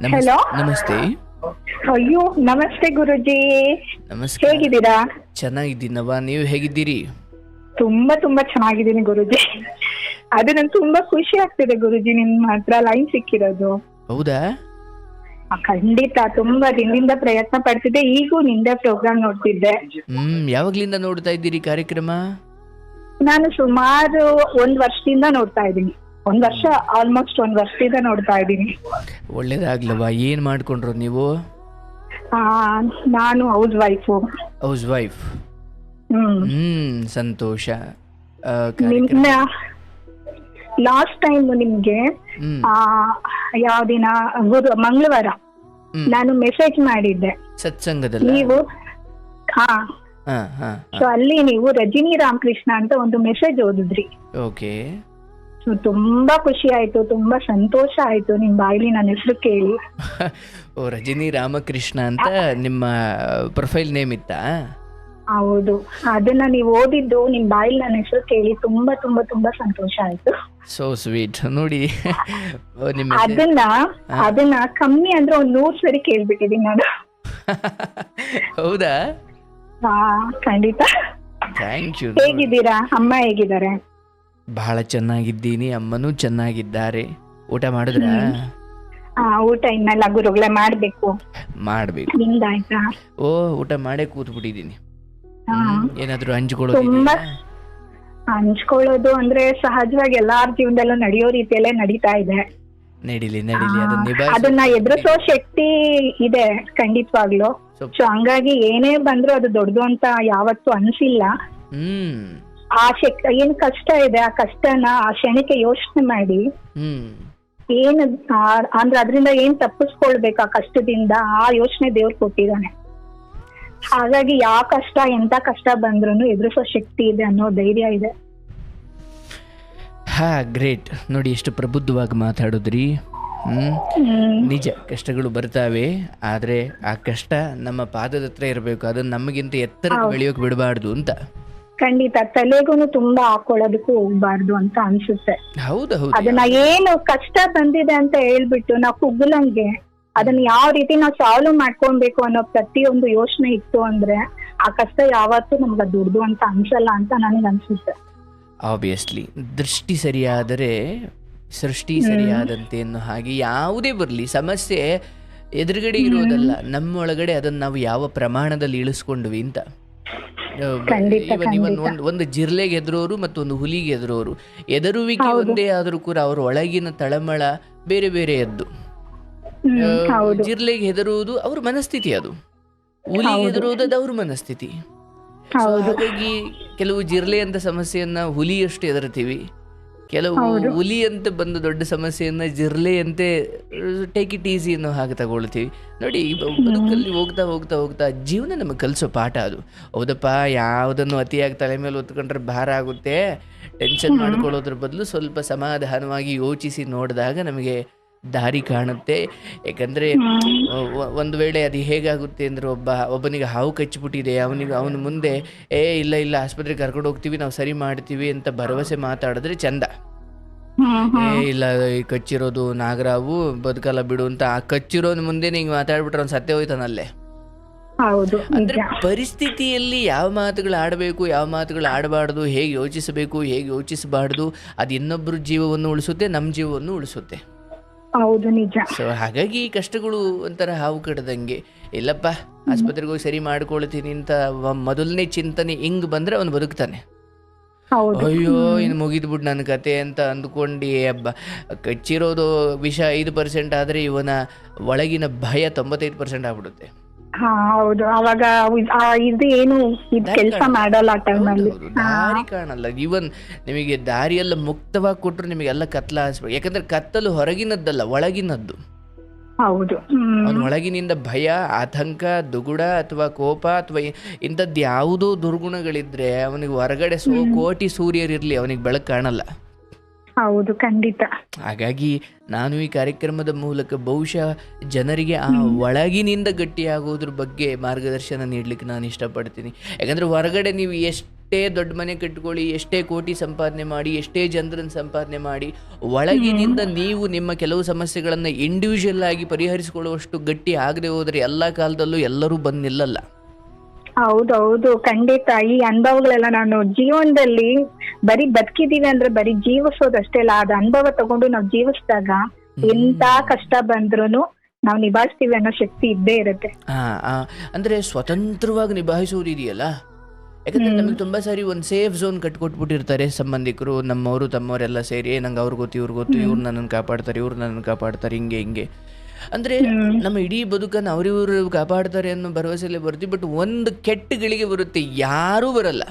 Hello. ನಮಸ್ತೆ. ಅಯ್ಯೋ ನಮಸ್ತೆ ಗುರುಜಿ, ನಮಸ್ಕಾರ. ಹೇಗಿದ್ದೀರಾ? ಚೆನ್ನಾಗಿದ್ದೀನವ್ವ, ನೀವು ಹೇಗಿದ್ದೀರಿ? ತುಂಬಾ ತುಂಬಾ ಚೆನ್ನಾಗಿದ್ದೀನಿ ಗುರುಜಿ. ಅದು ನಂಗೆ ತುಂಬಾ ಖುಷಿ ಆಗ್ತಿದೆ ಗುರುಜಿ, ನಿಮ್ಮ ಹತ್ರ ಲೈನ್ ಸಿಕ್ಕಿರೋದು. ಹೌದಾ? ಖಂಡಿತ ತುಂಬಾ ದಿನದಿಂದ ಪ್ರಯತ್ನ ಪಡ್ತಿದ್ದೆ, ಈಗೂ ನಿಂದೆ ಪ್ರೋಗ್ರಾಮ್ ನೋಡ್ತಿದ್ದೆ. ಯಾವಾಗ್ಲಿಂದ ನೋಡ್ತಾ ಇದ್ದೀರಿ ಕಾರ್ಯಕ್ರಮ? ನಾನು ಸುಮಾರು 1 ವರ್ಷದಿಂದ ನೋಡ್ತಾ ಇದ್ದೀನಿ. ಆಲ್ಮೋಸ್ಟ್ 1 ವರ್ಷದಿಂದ ನೋಡ್ತಾ ಇದ್ದೀನಿ. ಒಳ್ಳೇದಾಗ್ಲವ್ವ. ಏನ್ ಮಾಡ್ಕೊಂಡ್ರು ನೀವು? ನಾನು ಹೌಸ್ ವೈಫು. House wife. ಸಂತೋಷ. ನಿಮ್ನ ಲಾಸ್ಟ್ ಟೈಮ್ ನಿಮ್ಗೆ ಯಾವ ದಿನ, ಮಂಗಳವಾರ ನಾನು ಮೆಸೇಜ್ ಮಾಡಿದ್ದೆ ಸತ್ಸಂಗದಲ್ಲಿ. ನೀವು ಸೊ ಅಲ್ಲಿ ನೀವು ರಜನಿ ರಾಮಕೃಷ್ಣ ಅಂತ ಒಂದು ಮೆಸೇಜ್ ಓದಿದ್ರಿ. ಓಕೆ. ಸೊ ತುಂಬಾ ಖುಷಿ ಆಯ್ತು, ತುಂಬಾ ಸಂತೋಷ ಆಯ್ತು ನಿಮ್ ಬಾಯಿಲಿ ನನ್ನ ಹೆಸರು ಕೇಳಿ. ಓ, ರಜನಿ ರಾಮಕೃಷ್ಣ ಅಂತ ನಿಮ್ಮ ಪ್ರೊಫೈಲ್ ನೇಮ್ ಇತ್ತಾ? ಹೌದು, ಅದನ್ನ ನೀವು ಓದಿದ್ದು ನಿಮ್ ಬಾಯಿಲಿ ನನ್ನ ಹೆಸರು ಕೇಳಿ ತುಂಬಾ ತುಂಬಾ ತುಂಬಾ ಸಂತೋಷ ಆಯ್ತು. So sweet. ನೋಡಿ ಅದನ್ನ ಕಮ್ಮಿ ಅಂದ್ರೆ 100 ಸರಿ ಕೇಳ್ಬಿಟ್ಟಿದೀನಿ ನಾನು. ಹೌದಾ? ಖಂಡಿತ. Thank you. ಹೇಗಿದ್ದೀರಾ? ಅಮ್ಮ ಹೇಗಿದ್ದಾರೆ? ಬಹಳ ಚೆನ್ನಾಗಿದ್ದೀನಿ, ಅಮ್ಮನೂ ಚೆನ್ನಾಗಿದ್ದಾರೆ. ಊಟ ಮಾಡಿದ್ರ? ಊಟ ಇನ್ನೆಲ್ಲ ಗುರುಗಳೇ ಮಾಡ್ಬೇಕು. ನಿಮ್ದಾಯ್ತಾ? ಓ, ಊಟ ಮಾಡೇ ಕೂತ್ ಬಿಟ್ಟಿದ್ದೀನಿ. ಏನಾದ್ರು ಹಂಚ್ಕೊಳ್ಳೋದು ಅಂದ್ರೆ ಸಹಜವಾಗಿ ಎಲ್ಲಾರ ಜೀವನದಲ್ಲೂ ನಡೆಯೋ ರೀತಿಯಲ್ಲೇ ನಡೀತಾ ಇದೆ. ನಡೀಲಿ. ಅದನ್ನ ಎದುರಿಸೋ ಶಕ್ತಿ ಇದೆ ಖಂಡಿತವಾಗ್ಲು. ಸೊ ಹಂಗಾಗಿ ಏನೇ ಬಂದ್ರು ಅದು ದೊಡ್ಡದು ಅಂತ ಯಾವತ್ತೂ ಅನ್ಸಿಲ್ಲ. ಆ ಏನ್ ಕಷ್ಟ ಇದೆ, ಆ ಕಷ್ಟನ ಆ ಕ್ಷಣಕ್ಕೆ ಯೋಚನೆ ಮಾಡಿ ಏನ್ ಅಂದ್ರೆ ಅದರಿಂದ ಏನ್ ತಪ್ಪಿಸ್ಕೊಳ್ಬೇಕು ಆ ಕಷ್ಟದಿಂದ, ಆ ಯೋಚನೆ ದೇವ್ರು ಕೊಟ್ಟಿದ್ದಾನೆ. ಹಾಗಾಗಿ ಯಾವ ಕಷ್ಟ, ಎಂತ ಕಷ್ಟ ಬಂದ್ರು ಎದುರಿಸೋ ಶಕ್ತಿ ಇದೆ ಅನ್ನೋ ಧೈರ್ಯ ಇದೆ. ಗ್ರೇಟ್. ನೋಡಿ ಎಷ್ಟು ಪ್ರಬುದ್ಧವಾಗಿ ಮಾತಾಡಿದ್ರಿ. ನಿಜ, ಕಷ್ಟಗಳು ಬರ್ತಾವೆ, ಆದ್ರೆ ಆ ಕಷ್ಟ ನಮ್ಮ ಪಾದದ ಹತ್ರ ಇರಬೇಕು, ಅದನ್ನ ನಮಗಿಂತ ಎತ್ತರಕ್ಕೆ ಬೆಳೆಯೋಕೆ ಬಿಡಬಾರ್ದು ಅಂತ. ಖಂಡಿತ. ತಲೆಗೂ ತುಂಬಾ ಹಾಕೊಳ್ಳೋದಕ್ಕೂ ಹೋಗ್ಬಾರ್ದು ಅಂತ ಅನ್ಸುತ್ತೆ. ಹೌದೌದು. ಅದನ್ನ ಏನು ಕಷ್ಟ ಬಂದಿದೆ ಅಂತ ಹೇಳ್ಬಿಟ್ಟು ನಾವು ಕುಗ್ಗಲಂಗೆ ಅದನ್ನ ಯಾವ ರೀತಿ ನಾವು ಸಾಲ್ವ್ ಮಾಡ್ಕೊಳ್ಬೇಕು ಅನ್ನೋ ಪ್ರತಿಯೊಂದು ಯೋಚನೆ ಇತ್ತು ಅಂದ್ರೆ ಆ ಕಷ್ಟ ಯಾವತ್ತೂ ನಮ್ಗೆ ದುಡ್ದು ಅಂತ ಅನ್ಸಲ್ಲ ಅಂತ ನನಗೆ ಅನ್ಸುತ್ತೆ. ಆಬ್ವಿಯಸ್ಲಿ, ದೃಷ್ಟಿ ಸರಿಯಾದರೆ ಸೃಷ್ಟಿ ಸರಿಯಾದಂತೆ ಅನ್ನೋ ಹಾಗೆ ಯಾವುದೇ ಬರಲಿ ಸಮಸ್ಯೆ ಎದುರುಗಡೆ ಇರೋದಲ್ಲ, ನಮ್ಮೊಳಗಡೆ ಅದನ್ನ ನಾವು ಯಾವ ಪ್ರಮಾಣದಲ್ಲಿ ಇಳಿಸ್ಕೊಂಡ್ವಿ ಅಂತ. ಒಂದು ಜಿರ್ಲೆಗೆ ಎದುರೋರು ಮತ್ತೊಂದು ಹುಲಿಗೆ ಎದುರೋರು, ಎದುರುವಿಕೆ ಒಂದೇ ಆದ್ರೂ ಕೂಡ ಅವರ ಒಳಗಿನ ತಳಮಳ ಬೇರೆ ಬೇರೆ ಎದ್ದು. ಜಿರ್ಲೆಗೆ ಹೆದರುವುದು ಅವ್ರ ಮನಸ್ಥಿತಿ, ಅದು ಹುಲಿಗೆ ಹೆದರುವುದು ಅದು ಅವ್ರ ಮನಸ್ಥಿತಿ. ಹಾಗಾಗಿ ಕೆಲವು ಜಿರ್ಲೆ ಅಂತ ಸಮಸ್ಯೆಯನ್ನ ಹುಲಿಯಷ್ಟು ಎದುರ್ತೀವಿ, ಕೆಲವು ಹುಲಿ ಅಂತ ಬಂದು ದೊಡ್ಡ ಸಮಸ್ಯೆಯನ್ನ ಜಿರ್ಲೆ ಅಂತೆ ಟೇಕ್ ಇಟ್ ಈಸಿ ಅನ್ನೋ ಹಾಗೆ ತಗೊಳ್ತೀವಿ. ನೋಡಿ, ಬದುಕಲ್ಲಿ ಹೋಗ್ತಾ ಹೋಗ್ತಾ ಹೋಗ್ತಾ ಜೀವನ ನಮಗೆ ಕಲಿಸೋ ಪಾಠ ಅದು. ಹೌದಪ್ಪ, ಯಾವುದನ್ನು ಅತಿಯಾಗಿ ತಲೆ ಮೇಲೆ ಹೊತ್ಕೊಂಡ್ರೆ ಭಾರ ಆಗುತ್ತೆ, ಟೆನ್ಷನ್ ಮಾಡ್ಕೊಳ್ಳೋದ್ರ ಬದಲು ಸ್ವಲ್ಪ ಸಮಾಧಾನವಾಗಿ ಯೋಚಿಸಿ ನೋಡಿದಾಗ ನಮಗೆ ದಾರಿ ಕಾಣುತ್ತೆ. ಯಾಕಂದ್ರೆ ಒಂದು ವೇಳೆ ಅದು ಹೇಗಾಗುತ್ತೆ ಅಂದ್ರೆ, ಒಬ್ಬನಿಗೆ ಹಾವು ಕಚ್ಚಿಬಿಟ್ಟಿದೆ, ಅವನ ಮುಂದೆ ಇಲ್ಲ ಆಸ್ಪತ್ರೆಗೆ ಕರ್ಕೊಂಡು ಹೋಗ್ತೀವಿ, ನಾವು ಸರಿ ಮಾಡ್ತೀವಿ ಅಂತ ಭರವಸೆ ಮಾತಾಡಿದ್ರೆ ಚಂದ. ಇಲ್ಲ, ಕಚ್ಚಿರೋದು ನಾಗರಾವು, ಬದುಕಲ್ಲ ಬಿಡು ಅಂತ ಆ ಕಚ್ಚಿರೋನ್ ಮುಂದೆ ಹಿಂಗೆ ಮಾತಾಡ್ಬಿಟ್ರೆ ಅವ್ನು ಸತ್ಯ ಹೋಯ್ತಾನಲ್ಲೇ. ಅಂದ್ರೆ ಪರಿಸ್ಥಿತಿಯಲ್ಲಿ ಯಾವ ಮಾತುಗಳು ಆಡಬೇಕು, ಯಾವ ಮಾತುಗಳು ಆಡಬಾರ್ದು, ಹೇಗೆ ಯೋಚಿಸಬೇಕು, ಹೇಗೆ ಯೋಚಿಸಬಾರ್ದು, ಅದು ಇನ್ನೊಬ್ಬರ ಜೀವವನ್ನು ಉಳಿಸುತ್ತೆ, ನಮ್ಮ ಜೀವವನ್ನು ಉಳಿಸುತ್ತೆ. ಹೌದು, ನಿಜ. ಸೊ ಹಾಗಾಗಿ ಕಷ್ಟಗಳು ಒಂಥರ ಹಾವು ಕಡ್ದಂಗೆ. ಇಲ್ಲಪ್ಪ, ಆಸ್ಪತ್ರೆಗೆ ಹೋಗಿ ಸರಿ ಮಾಡ್ಕೊಳ್ತೀನಿ ಅಂತ ಮೊದಲನೇ ಚಿಂತನೆ ಹಿಂಗ್ ಬಂದ್ರೆ ಅವನು ಬದುಕ್ತಾನೆ. ಅಯ್ಯೋ, ಇನ್ನು ಮುಗಿದ್ಬಿಟ್ಟು ನನ್ನ ಕತೆ ಅಂತ ಅಂದ್ಕೊಂಡು ಕಚ್ಚಿರೋದು ವಿಷ 5% ಆದ್ರೆ ಇವನ ಒಳಗಿನ ಭಯ 95% ಆಗ್ಬಿಡುತ್ತೆ. ಹೌದು, ಅವಾಗ ಇದು ಏನು ಕೆಲಸ ಮಾಡಲ್ಲ, ದಾರಿ ಕಾಣಲ್ಲ. ಇವನ್ ನಿಮಗೆ ದಾರಿಯೆಲ್ಲ ಮುಕ್ತವಾಗಿ ಕೊಟ್ಟರು ನಿಮಗೆಲ್ಲ ಕತ್ಲ ಅನ್ಸ್ಬೇಕು. ಯಾಕಂದ್ರೆ ಕತ್ತಲು ಹೊರಗಿನದ್ದಲ್ಲ, ಒಳಗಿನದ್ದು. ಹೌದು. ಅವನ ಒಳಗಿನಿಂದ ಭಯ, ಆತಂಕ, ದುಗುಡ ಅಥವಾ ಕೋಪ ಅಥವಾ ಇಂಥದ್ದು ಯಾವುದೋ ದುರ್ಗುಣಗಳಿದ್ರೆ ಅವನಿಗೆ ಹೊರಗಡೆ ಕೋಟಿ ಸೂರ್ಯರಿರ್ಲಿ ಅವನಿಗೆ ಬೆಳಕು ಕಾಣಲ್ಲ. ಹೌದು, ಖಂಡಿತ. ಹಾಗಾಗಿ ನಾನು ಈ ಕಾರ್ಯಕ್ರಮದ ಮೂಲಕ ಬಹುಶಃ ಜನರಿಗೆ ಆ ಒಳಗಿನಿಂದ ಗಟ್ಟಿಯಾಗೋದ್ರ ಬಗ್ಗೆ ಮಾರ್ಗದರ್ಶನ ನೀಡ್ಲಿಕ್ಕೆ ನಾನು ಇಷ್ಟಪಡ್ತೀನಿ. ಯಾಕಂದ್ರೆ ಹೊರಗಡೆ ನೀವು ಎಷ್ಟು ಎಷ್ಟೇ ದೊಡ್ಡ ಮನೆ ಕಟ್ಕೊಳ್ಳಿ, ಎಷ್ಟೇ ಕೋಟಿ ಸಂಪಾದನೆ ಮಾಡಿ, ಎಷ್ಟೇ ಜನರನ್ನು ಸಂಪಾದನೆ ಮಾಡಿ, ಒಳಗಿನಿಂದ ನೀವು ನಿಮ್ಮ ಕೆಲವು ಸಮಸ್ಯೆಗಳನ್ನು ಇಂಡಿವಿಜುವಲ್ ಆಗಿ ಪರಿಹರಿಸಿಕೊಳ್ಳುವಷ್ಟು ಗಟ್ಟಿ ಆಗದೆ ಹೋದರೆ ಎಲ್ಲ ಕಾಲದಲ್ಲೂ ಎಲ್ಲರೂ ಬಂದು ನಿಲ್ಲಲ್ಲ. ಹೌದೌದು, ಖಂಡಿತ. ಈ ಅನುಭವಗಳೆಲ್ಲ ನಾನು ಜೀವನದಲ್ಲಿ ಬರೀ ಬದುಕಿದೀವಿ ಅಂದ್ರೆ ಬರೀ ಜೀವಿಸೋದಷ್ಟೇ ಅಲ್ಲ, ಅದ ಅನುಭವ ತಗೊಂಡು ನಾವ್ ಜೀವಿಸಿದಾಗ ಎಂತ ಕಷ್ಟ ಬಂದ್ರೂ ನಾವ್ ನಿಭಾಯಿಸ್ತೀವಿ ಅನ್ನೋ ಶಕ್ತಿ ಇದ್ದೇ ಇರುತ್ತೆ. ಅಂದ್ರೆ ಸ್ವತಂತ್ರವಾಗಿ ನಿಭಾಯಿಸೋದು ಇದೆಯಲ್ಲ. ಯಾಕಂದ್ರೆ ನಮಗೆ ತುಂಬಾ ಸಾರಿ ಒಂದು ಸೇಫ್ ಝೋನ್ ಕಟ್ಕೊಟ್ಬಿಟ್ಟಿರ್ತಾರೆ ಸಂಬಂಧಿಕರು, ನಮ್ಮವರು ತಮ್ಮವರೆಲ್ಲ ಸೇರಿ, ನಂಗೆ ಅವ್ರು ಗೊತ್ತು ಇವ್ರು ಗೊತ್ತು, ಇವ್ರು ನನ್ನನ್ನು ಕಾಪಾಡ್ತಾರೆ, ಇವ್ರು ನನ್ನನ್ನು ಕಾಪಾಡ್ತಾರೆ, ಹಿಂಗೆ ಅಂದ್ರೆ ನಮ್ಮ ಇಡೀ ಬದುಕನ್ನು ಅವ್ರಿವ್ರು ಕಾಪಾಡ್ತಾರೆ ಅನ್ನೋ ಭರವಸೆಲ್ಲೇ ಬರ್ತೀವಿ. ಬಟ್ ಒಂದು ಕೆಟ್ಟ ಗಳಿಗೆ ಬರುತ್ತೆ, ಯಾರೂ ಬರಲ್ಲ.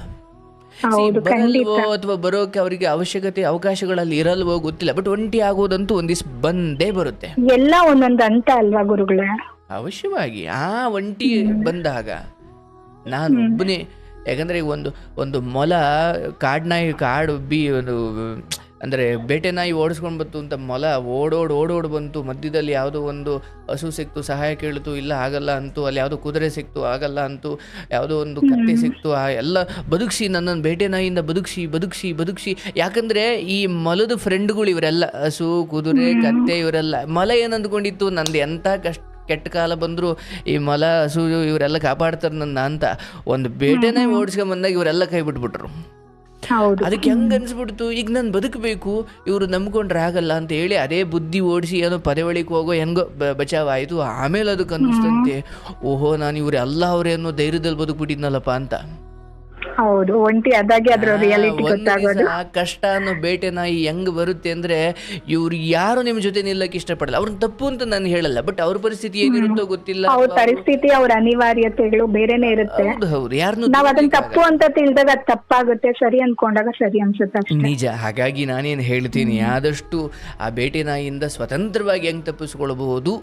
ಬರಲ್ವೋ ಅಥವಾ ಬರೋಕೆ ಅವರಿಗೆ ಅವಶ್ಯಕತೆ ಅವಕಾಶಗಳಲ್ಲಿ ಇರಲ್ವೋ ಗೊತ್ತಿಲ್ಲ, ಬಟ್ ಒಂಟಿ ಆಗೋದಂತೂ ಒಂದಿವ್ಸ ಬಂದೇ ಬರುತ್ತೆ. ಎಲ್ಲ ಒಂದೊಂದು ಅಂತ ಅಲ್ವಾ ಗುರುಗಳೇ? ಅವಶ್ಯವಾಗಿ ಆ ಒಂಟಿ ಬಂದಾಗ ನಾನು ಒಬ್ಬನೇ. ಯಾಕಂದ್ರೆ ಒಂದು ಮೊಲ ಕಾಡು ಒಂದು ಅಂದರೆ ಬೇಟೆ ನಾಯಿ ಓಡಿಸ್ಕೊಂಡು ಬಂತು ಅಂತ ಮೊಲ ಓಡೋಡ್ ಬಂತು. ಮಧ್ಯದಲ್ಲಿ ಯಾವುದೋ ಒಂದು ಹಸು ಸಿಕ್ತು, ಸಹಾಯ ಕೇಳಿತು, ಇಲ್ಲ ಆಗಲ್ಲ ಅಂತು. ಅಲ್ಲಿ ಯಾವುದೋ ಕುದುರೆ ಸಿಕ್ತು, ಆಗಲ್ಲ ಅಂತು. ಯಾವುದೋ ಒಂದು ಕತ್ತೆ ಸಿಕ್ತು, ಎಲ್ಲ ಬದುಕಿಸಿ, ನನ್ನನ್ನು ಬೇಟೆ ನಾಯಿಯಿಂದ ಬದುಕಿಸಿ. ಯಾಕಂದರೆ ಈ ಮೊಲದ ಫ್ರೆಂಡ್ಗಳು ಇವರೆಲ್ಲ, ಹಸು, ಕುದುರೆ, ಕತ್ತೆ ಇವರೆಲ್ಲ. ಮೊಲ ಏನಂದ್ಕೊಂಡಿತ್ತು, ನಂದು ಎಂಥ ಕೆಟ್ಟ ಕಾಲ ಬಂದರೂ ಈ ಮೊಲ, ಹಸು ಇವರೆಲ್ಲ ಕಾಪಾಡ್ತಾರೆ ನನ್ನ ಅಂತ. ಒಂದು ಬೇಟೆ ನಾಯಿ ಓಡಿಸ್ಕೊಂಬಂದಾಗ ಇವರೆಲ್ಲ ಕೈ ಬಿಟ್ಬಿಟ್ರು. ಅದಕ್ಕೆ ಹೆಂಗೆ ಅನ್ಸ್ಬಿಡ್ತು, ಈಗ ನಾನು ಬದುಕಬೇಕು, ಇವರು ನಂಬ್ಕೊಂಡ್ರೆ ಆಗಲ್ಲ ಅಂತ ಹೇಳಿ ಅದೇ ಬುದ್ಧಿ ಓಡಿಸಿ ಏನೋ ಪದವಳಿಗೆ ಹೋಗೋ ಹೆಂಗೋ ಬಚಾವಾಯಿತು. ಆಮೇಲೆ ಅದಕ್ಕೆ ಅನ್ನಿಸ್ತಂತೆ, ಓಹೋ ನಾನು ಇವ್ರು ಎಲ್ಲ ಅವರೇ ಅನ್ನೋ ಧೈರ್ಯದಲ್ಲಿ ಬದುಕ್ಬಿಟ್ಟಿದ್ನಲ್ಲಪ್ಪ ಅಂತ. ಹೌದು, ಒಂಟಿ ಅದಾಗೆ ಅದ್ರ ರಿಯಾಲಿಟಿ ಗೊತ್ತಾಗೋದು. ಆ ಕಷ್ಟ ಅನ್ನೋ ಬೇಟೆ ನಾಯಿ ಹೆಂಗ್ ಬರುತ್ತೆ ಅಂದ್ರೆ, ಇವ್ರು ಯಾರು ನಿಮ್ ಜೊತೆ ನಿಲ್ಲಕ್ಕೆ ಇಷ್ಟಪಡಲ್ಲ. ಅವ್ರನ್ನ ತಪ್ಪು ಅಂತ ನಾನು ಹೇಳಲ್ಲ, ಬಟ್ ಅವ್ರ ಪರಿಸ್ಥಿತಿ ಏನಿರುತ್ತೋ ಗೊತ್ತಿಲ್ಲ. ಅವ್ರ ಪರಿಸ್ಥಿತಿ, ಅವ್ರ ಅನಿವಾರ್ಯತೆಗಳು ಬೇರೆನೆ ಇರುತ್ತೆ. ಹೌದು, ಯಾರನ್ನು ನಾವ್ ಅದನ್ನ ತಪ್ಪು ಅಂತ ತಿಳಿದಾಗ ಅದು ತಪ್ಪಾಗುತ್ತೆ, ಸರಿ ಅನ್ಕೊಂಡಾಗ ಸರಿ ಅನ್ಸುತ್ತೆ. ನಿಜ. ಹಾಗಾಗಿ ನಾನೇನು ಹೇಳ್ತೀನಿ, ಆದಷ್ಟು ಆ ಬೇಟೆ ನಾಯಿಯಿಂದ ಸ್ವತಂತ್ರವಾಗಿ ಹೆಂಗ್ ತಪ್ಪಿಸ್ಕೊಳ್ಬಹುದು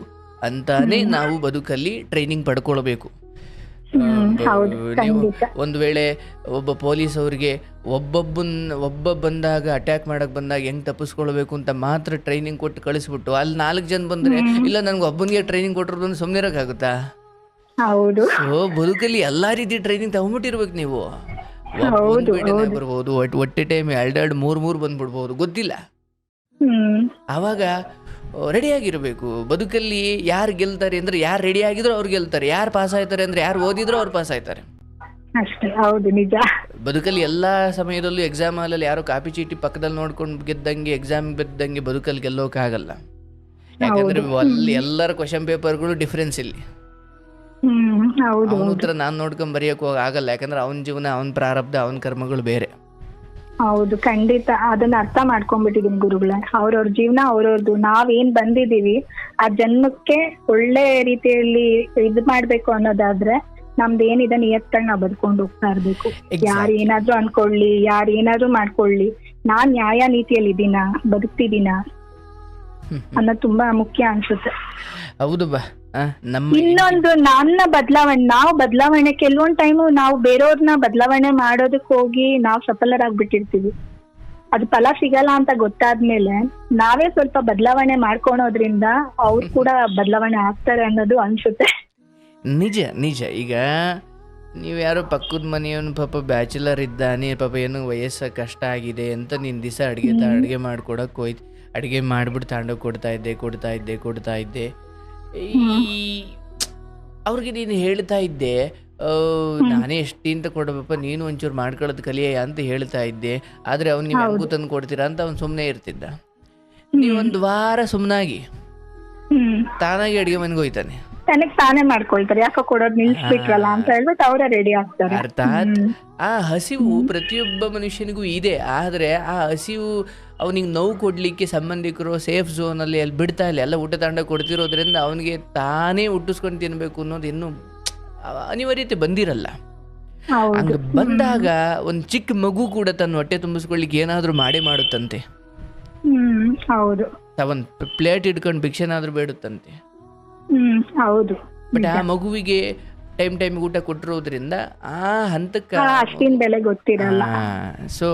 ಅಂತಾನೆ ನಾವು ಬದುಕಲ್ಲಿ ಟ್ರೈನಿಂಗ್ ಪಡ್ಕೊಳ್ಬೇಕು. ನೀವು ಒಂದು ವೇಳೆ ಒಬ್ಬ ಪೊಲೀಸ್ ಅವ್ರಿಗೆ ಒಬ್ಬ ಬಂದಾಗ ಅಟ್ಯಾಕ್ ಮಾಡಕ್ ಬಂದಾಗ ಹೆಂಗ್ ತಪ್ಪಿಸ್ಕೊಳ್ಬೇಕು ಅಂತ ಮಾತ್ರ ಟ್ರೈನಿಂಗ್ ಕೊಟ್ಟು ಕಳಿಸ್ಬಿಟ್ಟು ಅಲ್ಲಿ 4 ಜನ ಬಂದ್ರೆ, ಇಲ್ಲ ನನ್ಗೆ ಒಬ್ಬನಿಗೆ ಟ್ರೈನಿಂಗ್ ಕೊಟ್ಟರು ಬಂದು ಸುಮ್ಮನೆ ಇರಕ್ಕಾಗುತ್ತಾ? ಹೌದು. ಸೊ ಬದುಕಲ್ಲಿ ಎಲ್ಲಾ ರೀತಿ ಟ್ರೈನಿಂಗ್ ತಗೊಂಡ್ಬಿಟ್ಟಿರ್ಬೇಕು ನೀವು. ಬರ್ಬೋದು, ಒಟ್ಟೆ ಟೈಮ್ 2-3 ಬಂದ್ಬಿಡ್ಬೋದು, ಗೊತ್ತಿಲ್ಲ. ಆವಾಗ ರೆಡಿಯಾಗಿರ್ಬೇಕು. ಬದುಕಲ್ಲಿ ಯಾರು ಗೆಲ್ತಾರೆ ಅಂದ್ರೆ, ಯಾರು ರೆಡಿ ಆಗಿದ್ರು ಅವ್ರು ಗೆಲ್ತಾರೆ, ಯಾರು ಪಾಸ್ ಆಯ್ತಾರೆ ಅಂದ್ರೆ, ಯಾರು ಓದಿದ್ರು ಅವ್ರು ಪಾಸ್ ಆಯ್ತಾರೆ ಅಷ್ಟೇ. ಹೌದು, ನಿಜ. ಬದುಕಲ್ಲಿ ಎಲ್ಲಾ ಸಮಯದಲ್ಲೂ ಎಕ್ಸಾಮ್ ಹಾಲಲ್ಲಿ ಯಾರು ಕಾಪಿ ಚೀಟಿ ಪಕ್ಕದಲ್ಲಿ ನೋಡ್ಕೊಂಡು ಗೆದ್ದಂಗೆ, ಎಕ್ಸಾಮ್ ಗೆದ್ದಂಗೆ ಬದುಕಲ್ಲಿ ಗೆಲ್ಲೋಕ್ಕಾಗಲ್ಲ. ಯಾಕಂದ್ರೆ ಅಲ್ಲಿ ಎಲ್ಲರ ಕ್ವಶನ್ ಪೇಪರ್ಗಳು ಡಿಫ್ರೆನ್ಸ್. ಇಲ್ಲಿ ಅವನ ಉತ್ತರ ನಾನು ನೋಡ್ಕೊಂಡ್ ಬರೆಯಕ್ ಆಗಲ್ಲ, ಯಾಕಂದ್ರೆ ಅವನ ಜೀವನ, ಅವನ ಪ್ರಾರಬ್ಧ, ಅವನ ಕರ್ಮಗಳು ಬೇರೆ. ಹೌದು, ಖಂಡಿತ. ಅದನ್ನ ಅರ್ಥ ಮಾಡ್ಕೊಂಡ್ಬಿಟ್ಟಿದೀನಿ ಗುರುಗಳೇ. ಅವ್ರವ್ರ ಜೀವನ ಅವ್ರವ್ರದ್ದು. ನಾವೇನ್ ಬಂದಿದೀವಿ ಆ ಜನ್ಮಕ್ಕೆ ಒಳ್ಳೆ ರೀತಿಯಲ್ಲಿ ಇದು ಮಾಡ್ಬೇಕು ಅನ್ನೋದಾದ್ರೆ ನಮ್ದು ಏನಿದೆ ನಿಯತ್ತಾಗಿ ನಾವ್ ಬದ್ಕೊಂಡು ಹೋಗ್ತಾ ಇರ್ಬೇಕು. ಯಾರು ಏನಾದ್ರೂ ಅನ್ಕೊಳ್ಳಿ, ಯಾರು ಏನಾದ್ರೂ ಮಾಡ್ಕೊಳ್ಳಿ, ನಾನ್ ನ್ಯಾಯ ನೀತಿಯಲ್ಲಿ ಇದೀನ, ಬದುಕ್ತಿದೀನ ಅನ್ನೋದು ತುಂಬಾ ಮುಖ್ಯ ಅನ್ಸುತ್ತೆ. ಹೌದು ಬಾ. ಇನ್ನೊಂದು ನಾವು ಬದಲಾವಣೆ ಕೆಲವೊಂದ್ ಟೈಮು ನಾವು ಬೇರೆಯವ್ರನ್ನ ಬದಲಾವಣೆ ಮಾಡೋದಕ್ ಹೋಗಿ ನಾವು ಸಫಲರಾಗ್ಬಿಟ್ಟಿರ್ತೀವಿ. ಅದು ಫಲ ಸಿಗಲ್ಲ ಅಂತ ಗೊತ್ತಾದ್ಮೇಲೆ ನಾವೇ ಸ್ವಲ್ಪ ಬದಲಾವಣೆ ಮಾಡ್ಕೊಳೋದ್ರಿಂದ ಅವ್ರು ಕೂಡ ಬದಲಾವಣೆ ಆಗ್ತಾರೆ ಅನ್ನೋದು ಅನ್ಸುತ್ತೆ. ನಿಜ. ಈಗ ನೀವು ಯಾರೋ ಪಕ್ಕದ ಮನೆಯವನು ಪಾಪ ಬ್ಯಾಚುಲರ್ ಇದ್ದಾನೆ, ಪಾಪ ಏನೋ ವಯಸ್ಸ ಕಷ್ಟ ಆಗಿದೆ ಅಂತ ನಿನ್ ದಿವಸ ಅಡುಗೆ ಮಾಡ್ಕೊಡಕ್ ಹೋಯ್ತು. ಅಡುಗೆ ಮಾಡ್ಬಿಟ್ಟು ತಗೊಂಡೋಗಿ ಕೊಡ್ತಾ ಇದ್ದೆ. ಅವ್ರಿಗೆ ನೀನು ಹೇಳ್ತಾ ಇದ್ದೆ, ನಾನೇ ಎಷ್ಟು ಅಂತ ಕೊಡಬೇಕಪ್ಪ, ನೀನು ಒಂಚೂರು ಮಾಡ್ಕೊಳ್ಳೋದು ಕಲಿಯ ಅಂತ ಹೇಳ್ತಾ ಇದ್ದೆ. ಆದ್ರೆ ಅವ್ನು ನೀವು ಹೆಂಗೂ ತಂದು ಕೊಡ್ತೀರಾ ಅಂತ ಅವ್ನು ಸುಮ್ಮನೆ ಇರ್ತಿದ್ದ. ನೀವೊಂದು ವಾರ ಸುಮ್ಮನಾಗಿ ತಾನಾಗಿ ಅಡುಗೆ ಮನೆಗೆ ಹೋಯ್ತಾನೆ, ತಾನೇ ಮಾಡ್ಕೊಳ್ತಾರೆ. ಯಾಕೆ ಕೊಡೋದು ನಿಲ್ಸ್ಬಿಟ್ರಲ್ಲ ಅಂತ ಹೇಳ್ಬಿಟ್ಟು ಅವರೇ ರೆಡಿ ಆಗ್ತಾರೆ. ಅರ್ಥಾತ್ ಆ ಹಸಿವು ಪ್ರತಿಯೊಬ್ಬ ಮನುಷ್ಯನಿಗೂ ಇದೆ. ಆದ್ರೆ ಆ ಹಸಿವು ಅವನಿಗೆ ನೋವು ಕೊಡ್ಲಿಕ್ಕೆ ಸಂಬಂಧಿಕರು ಸೇಫ್ ಝೋನ್ ಅಲ್ಲಿ ಬಿಡ್ತಾ ಇಲ್ಲ, ಎಲ್ಲ ಊಟ ತಾಂಡ ಕೊಡ್ತಿರೋದ್ರಿಂದ ಅವನಿಗೆ ತಾನೇ ಹುಟ್ಟಿಸ್ಕೊಂಡು ತಿನ್ಬೇಕು ಅನ್ನೋದು ಇನ್ನೂ ಅನಿವಾರ್ಯತೆ ಬಂದಿರಲ್ಲ. ಹಂಗ ಬಂದಾಗ ಒಂದು ಚಿಕ್ಕ ಮಗು ಕೂಡ ತನ್ನ ಹೊಟ್ಟೆ ತುಂಬಿಸ್ಕೊಳ್ಲಿಕ್ಕೆ ಏನಾದ್ರೂ ಮಾಡುತ್ತಂತೆ. ಒಂದು ಪ್ಲೇಟ್ ಇಟ್ಕೊಂಡು ಭಿಕ್ಷೆನಾದ್ರೂ ಬೇಡುತ್ತಂತೆ. ಹೌದು. ಬಟ್ ಆ ಮಗುವಿಗೆ ಟೈಮ್ ಊಟ ಕೊಟ್ಟಿರೋದ್ರಿಂದ ಆ ಹಂತಕ್ಕೆ ಬೆಲೆ ಗೊತ್ತಿರಲ್ಲ. ಸೊ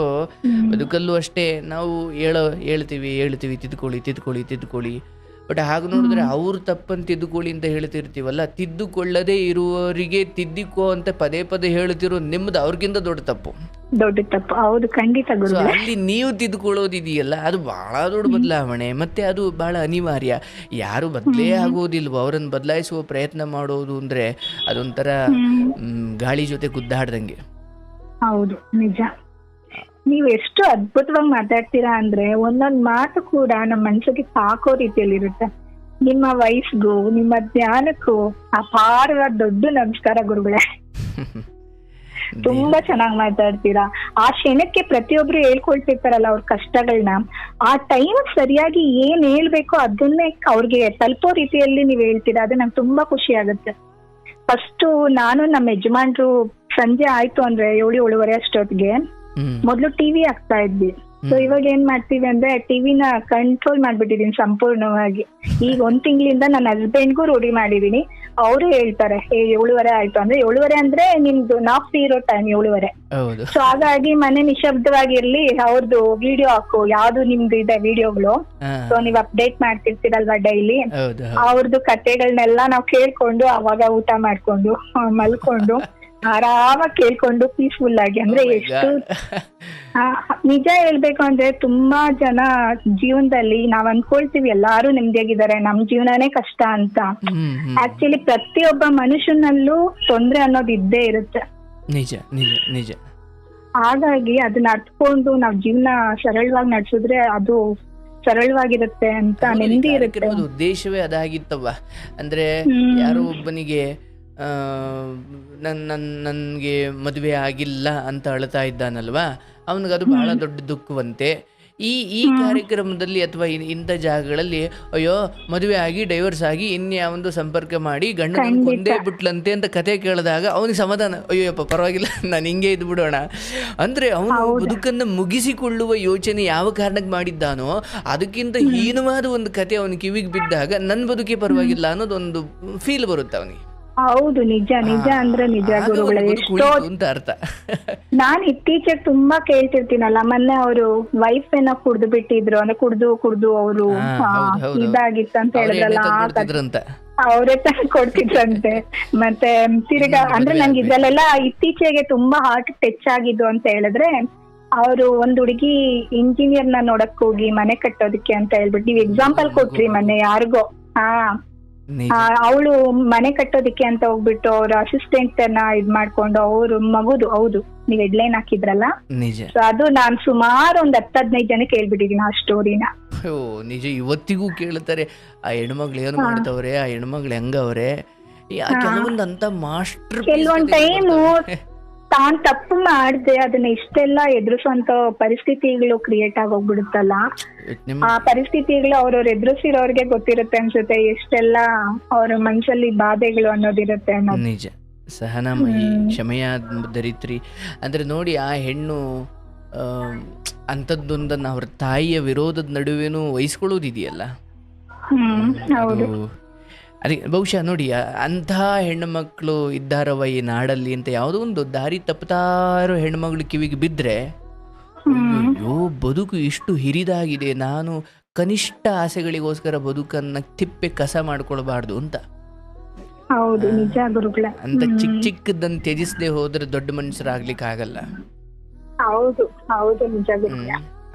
ಬದುಕಲ್ಲೂ ಅಷ್ಟೇ ನಾವು ಹೇಳ್ತೀವಿ ತಿದ್ಕೊಳ್ಳಿ ಬಟ್ ಹಾಗೆ ನೋಡಿದ್ರೆ ಅವ್ರು ತಪ್ಪನ್ನು ತಿದ್ದುಕೊಳ್ಳಿ ಅಂತ ಹೇಳ್ತಿರ್ತೀವಲ್ಲ, ತಿದ್ದುಕೊಳ್ಳದೇ ಇರುವವರಿಗೆ ತಿದ್ದಿಕೋ ಅಂತ ಪದೇ ಪದೇ ಹೇಳ್ತಿರೋ ನಿಮ್ದು ಅವ್ರಿಗಿಂತ ದೊಡ್ಡ ತಪ್ಪು. ಹೌದು, ಖಂಡಿತ ಸೊ ಅಲ್ಲಿ ನೀವು ತಿದ್ದುಕೊಳ್ಳೋದಿದೆಯಲ್ಲ, ಅದು ಬಹಳ ದೊಡ್ಡ ಬದಲಾವಣೆ, ಮತ್ತೆ ಅದು ಬಹಳ ಅನಿವಾರ್ಯ. ಯಾರು ಬದಲೇ ಆಗೋದಿಲ್ವೋ ಅವರನ್ನು ಬದಲಾಯಿಸುವ ಪ್ರಯತ್ನ ಮಾಡೋದು ಅಂದ್ರೆ ಅದೊಂಥರ ಗಾಳಿ ಜೊತೆ ಗುದ್ದಾಡ್ದಂಗೆ. ಹೌದು, ನಿಜ. ನೀವು ಎಷ್ಟು ಅದ್ಭುತವಾಗಿ ಮಾತಾಡ್ತೀರಾ ಅಂದ್ರೆ ಒಂದೊಂದ್ ಮಾತು ಕೂಡ ನಮ್ಮ ಮನ್ಸಿಗೆ ತಾಕೋ ರೀತಿಯಲ್ಲಿ ಇರುತ್ತೆ. ನಿಮ್ಮ ವಯಸ್ಸಿಗೂ ನಿಮ್ಮ ಜ್ಞಾನಕ್ಕೂ ಅಪಾರವಾದ ದೊಡ್ಡ ನಮಸ್ಕಾರ ಗುರುಗಳೇ. ತುಂಬಾ ಚೆನ್ನಾಗಿ ಮಾತಾಡ್ತೀರಾ. ಆ ಕ್ಷಣಕ್ಕೆ ಪ್ರತಿಯೊಬ್ರು ಹೇಳ್ಕೊಳ್ತಿರ್ತಾರಲ್ಲ ಅವ್ರ ಕಷ್ಟಗಳನ್ನ, ಆ ಟೈಮ್ ಸರಿಯಾಗಿ ಏನ್ ಹೇಳ್ಬೇಕೋ ಅದನ್ನೇ ಅವ್ರಿಗೆ ತಲುಪೋ ರೀತಿಯಲ್ಲಿ ನೀವ್ ಹೇಳ್ತೀರಾ. ಅದು ನಂಗೆ ತುಂಬಾ ಖುಷಿ ಆಗುತ್ತೆ. ಫಸ್ಟ್ ನಾನು ನಮ್ಮ ಯಜಮಾನ್ರು ಸಂಜೆ ಆಯ್ತು ಅಂದ್ರೆ 7-7:30 ಅಷ್ಟೊತ್ತಿಗೆ ಮೊದ್ಲು ಟಿವಿ ಹಾಕ್ತಾ ಇದ್ವಿ. ಸೊ ಇವಾಗ ಏನ್ ಮಾಡ್ತೀವಿ ಅಂದ್ರೆ ಟಿವಿನ ಕಂಟ್ರೋಲ್ ಮಾಡ್ಬಿಟ್ಟಿದೀನಿ ಸಂಪೂರ್ಣವಾಗಿ. ಈಗ 1 ತಿಂಗಳಿಂದ ನನ್ನ ಹಸ್ಬೆಂಡ್ಗೂ ರೂಢಿ ಮಾಡಿದೀನಿ. ಅವರು ಹೇಳ್ತಾರೆ 7:30 ಆಯ್ತು ಅಂದ್ರೆ 7:30 ಅಂದ್ರೆ ನಿಮ್ದು ನಾವು ಫ್ರೀ ಇರೋ ಟೈಮ್ 7:30. ಸೊ ಹಾಗಾಗಿ ಮನೆ ನಿಶಬ್ದವಾಗಿರ್ಲಿ, ಅವ್ರದ್ದು ವಿಡಿಯೋ ಹಾಕು, ಯಾವ್ದು ನಿಮ್ದು ಇದೆ ವಿಡಿಯೋಗಳು, ಸೊ ನೀವ್ ಅಪ್ಡೇಟ್ ಮಾಡ್ತಿರ್ತೀರಲ್ವಾ ಡೈಲಿ, ಅವ್ರದ್ದು ಕಥೆಗಳನ್ನೆಲ್ಲ ನಾವ್ ಕೇಳ್ಕೊಂಡು ಅವಾಗ ಊಟ ಮಾಡ್ಕೊಂಡು ಮಲ್ಕೊಂಡು ಆರಾಮಾಗಿ ಕೇಳ್ಕೊಂಡು ಪೀಸ್ಫುಲ್ ಆಗಿ. ಅಂದ್ರೆ ಎಷ್ಟು ನಿಜ ಹೇಳ್ಬೇಕು ಅಂದ್ರೆ ತುಂಬಾ ಜನ ಜೀವನದಲ್ಲಿ ನಾವ್ ಅನ್ಕೊಳ್ತೀವಿ ಎಲ್ಲಾರು ನೆಮ್ಮದಿಯಾಗಿದ್ದಾರೆ, ನಮ್ ಜೀವನನೇ ಕಷ್ಟ ಅಂತ. ಆಕ್ಚುಲಿ ಪ್ರತಿಯೊಬ್ಬ ಮನುಷ್ಯನಲ್ಲೂ ತೊಂದ್ರೆ ಅನ್ನೋದು ಇದ್ದೇ ಇರುತ್ತೆ. ನಿಜ ನಿಜ ನಿಜ. ಹಾಗಾಗಿ ಅದನ್ನ ಅರ್ಥಕೊಂಡು ನಾವ್ ಜೀವನ ಸರಳವಾಗಿ ನಡ್ಸಿದ್ರೆ ಅದು ಸರಳವಾಗಿರುತ್ತೆ ಅಂತ ನೆಮ್ಮದಿ ಇರುತ್ತೆ. ಉದ್ದೇಶವೇ ಅದಾಗಿತ್ತವ. ಅಂದ್ರೆ ಯಾರೋ ಒಬ್ಬನಿಗೆ ನನ್ಗೆ ಮದುವೆ ಆಗಿಲ್ಲ ಅಂತ ಅಳ್ತಾ ಇದ್ದಾನಲ್ವಾ, ಅವನಿಗದು ಬಹಳ ದೊಡ್ಡ ದುಃಖವಂತೆ. ಈ ಕಾರ್ಯಕ್ರಮದಲ್ಲಿ ಅಥವಾ ಇಂಥ ಜಾಗಗಳಲ್ಲಿ ಅಯ್ಯೋ ಮದುವೆ ಆಗಿ ಡೈವರ್ಸ್ ಆಗಿ ಇನ್ಯಾವೊಂದು ಸಂಪರ್ಕ ಮಾಡಿ ಗಂಡ ಕೊಂದೇ ಬಿಟ್ಲಂತೆ ಅಂತ ಕತೆ ಕೇಳಿದಾಗ ಅವನಿಗೆ ಸಮಾಧಾನ, ಅಯ್ಯೋಪ್ಪ ಪರವಾಗಿಲ್ಲ ನಾನು ಹಿಂಗೆ ಇದ್ದು ಬಿಡೋಣ. ಅಂದ್ರೆ ಅವನು ಬದುಕನ್ನು ಮುಗಿಸಿಕೊಳ್ಳುವ ಯೋಚನೆ ಯಾವ ಕಾರಣಕ್ಕೆ ಮಾಡಿದ್ದಾನೋ ಅದಕ್ಕಿಂತ ಹೀನವಾದ ಒಂದು ಕತೆ ಅವನ ಕಿವಿಗೆ ಬಿದ್ದಾಗ ನನ್ನ ಬದುಕೇ ಪರವಾಗಿಲ್ಲ ಅನ್ನೋದೊಂದು ಫೀಲ್ ಬರುತ್ತೆ ಅವನಿಗೆ. ಹೌದು, ನಿಜ ನಿಜ ಅಂದ್ರೆ ನಿಜ ಗುರುಗಳೇ. ಎಷ್ಟೋ ಅರ್ಥ ನಾನ್ ಇತ್ತೀಚೆಗೆ ತುಂಬಾ ಕೇಳ್ತಿರ್ತೀನಲ್ಲ, ಮೊನ್ನೆ ಅವರು ವೈಫ್ ಏನೋ ಕುಡ್ದು ಬಿಟ್ಟಿದ್ರು, ಅಂದ್ರೆ ಕುಡ್ದು ಅವರು ಇದಾಗಿತ್ತು ಅಂತ ಹೇಳಿದ್ರಲ್ಲ, ಅವರೇ ತಂದು ಕೊಡ್ತಿದ್ರಂತೆ. ಮತ್ತೆ ತಿರ್ಗಾ ಅಂದ್ರೆ ನಂಗೆ ಇದ್ರಲ್ಲೆಲ್ಲ ಇತ್ತೀಚೆಗೆ ತುಂಬಾ ಹಾರ್ಟ್ ಟಚ್ ಆಗಿದ್ದು ಅಂತ ಹೇಳಿದ್ರೆ, ಅವರು ಒಂದ್ ಹುಡುಗಿ ಇಂಜಿನಿಯರ್ ನ ನೋಡಕ್ ಹೋಗಿ ಮನೆ ಕಟ್ಟೋದಕ್ಕೆ ಅಂತ ಹೇಳ್ಬಿಟ್ಟು ನೀವ್ ಎಕ್ಸಾಂಪಲ್ ಕೊಟ್ರಿ ಮೊನ್ನೆ ಯಾರಿಗೋ. ಅವಳು ಮನೆ ಕಟ್ಟೋದಿಕ್ಕೆ ಅಂತ ಹೋಗ್ಬಿಟ್ಟು ಅವ್ರ ಅಸಿಸ್ಟೆಂಟ್ ನ ಇದ್ ಮಾಡ್ಕೊಂಡು ಅವ್ರ ಮಗುದು, ಹೌದು ನೀವ್ ಹೆಡ್ಲೈನ್ ಹಾಕಿದ್ರಲ್ಲ, ಅದು ನಾನ್ ಸುಮಾರು ಒಂದ್ 10-15 ಜನಕ್ಕೆ ಹೇಳ್ಬಿಟ್ಟಿದೀನಿ ಆ ಸ್ಟೋರಿನ. ನಿಜ, ಇವತ್ತಿಗೂ ಕೇಳ್ತಾರೆ ಆ ಹೆಣ್ಮಗ್ಳು ಏನು ಮಾಡ್ತವ್ರೆ, ಆ ಹೆಣ್ಮಗ್ಳು ಹೆಂಗವ್ರೆ. ಕೆಲವೊಂದಂತ ಮಾಸ್ಟರ್ ಕೆಲವೊಂದ್ ಟೈಮು ತಾನ್ ತಪ್ಪು ಮಾಡ್ದೆ ಅದನ್ನ ಇಷ್ಟೆಲ್ಲ ಎದುರಿಸುವಂತ ಪರಿಸ್ಥಿತಿಗಳು ಕ್ರಿಯೇಟ್ ಆಗೋಗ್ಬಿಡುತ್ತಲ್ಲ, ಆ ಪರಿಸ್ಥಿತಿಗಳು ಅವ್ರವ್ರು ಎದುರಿಸಿರೋರ್ಗೆ ಗೊತ್ತಿರುತ್ತೆ ಅನ್ಸುತ್ತೆ ಎಷ್ಟೆಲ್ಲ ಅವ್ರ ಮನ್ಸಲ್ಲಿ ಬಾಧೆಗಳು ಅನ್ನೋದಿರುತ್ತೆ ಅನ್ನೋದು. ನಿಜ. ಸಹನಾಮಯಿ, ಕ್ಷಮೆಯ ಧರಿತ್ರಿ. ಅಂದ್ರೆ ನೋಡಿ, ಆ ಹೆಣ್ಣು ಅಂಥದ್ದೊಂದನ್ನು ಅವ್ರ ತಾಯಿಯ ವಿರೋಧದ ನಡುವೆನೂ ವಹಿಸ್ಕೊಳ್ಳೋದಿದೆಯಲ್ಲ, ಅದಕ್ಕೆ ಬಹುಶಃ ನೋಡಿ ಅಂಥ ಹೆಣ್ಣು ಮಕ್ಕಳು ಇದ್ದಾರವ ಈ ನಾಡಲ್ಲಿ ಅಂತ ಯಾವುದೋ ಒಂದು ದಾರಿ ತಪ್ಪತಾರೋ ಹೆಣ್ಮಗಳು ಕಿವಿಗೆ ಬಿದ್ದರೆ, ಅಯ್ಯೋ ಬದುಕು ಇಷ್ಟು ಹಿರಿದಾಗಿದೆ, ನಾನು ಕನಿಷ್ಠ ಆಸೆಗಳಿಗೋಸ್ಕರ ಬದುಕನ್ನ ತಿಪ್ಪೆ ಕಸ ಮಾಡ್ಕೊಳ್ಬಾರ್ದು ಅಂತ. ಅಂತ ಚಿಕ್ಕ ಚಿಕ್ಕದನ್ನು ತ್ಯಜಿಸದೆ ಹೋದ್ರೆ ದೊಡ್ಡ ಮನುಷ್ಯರಾಗ್ಲಿಕ್ಕೆ ಆಗಲ್ಲ.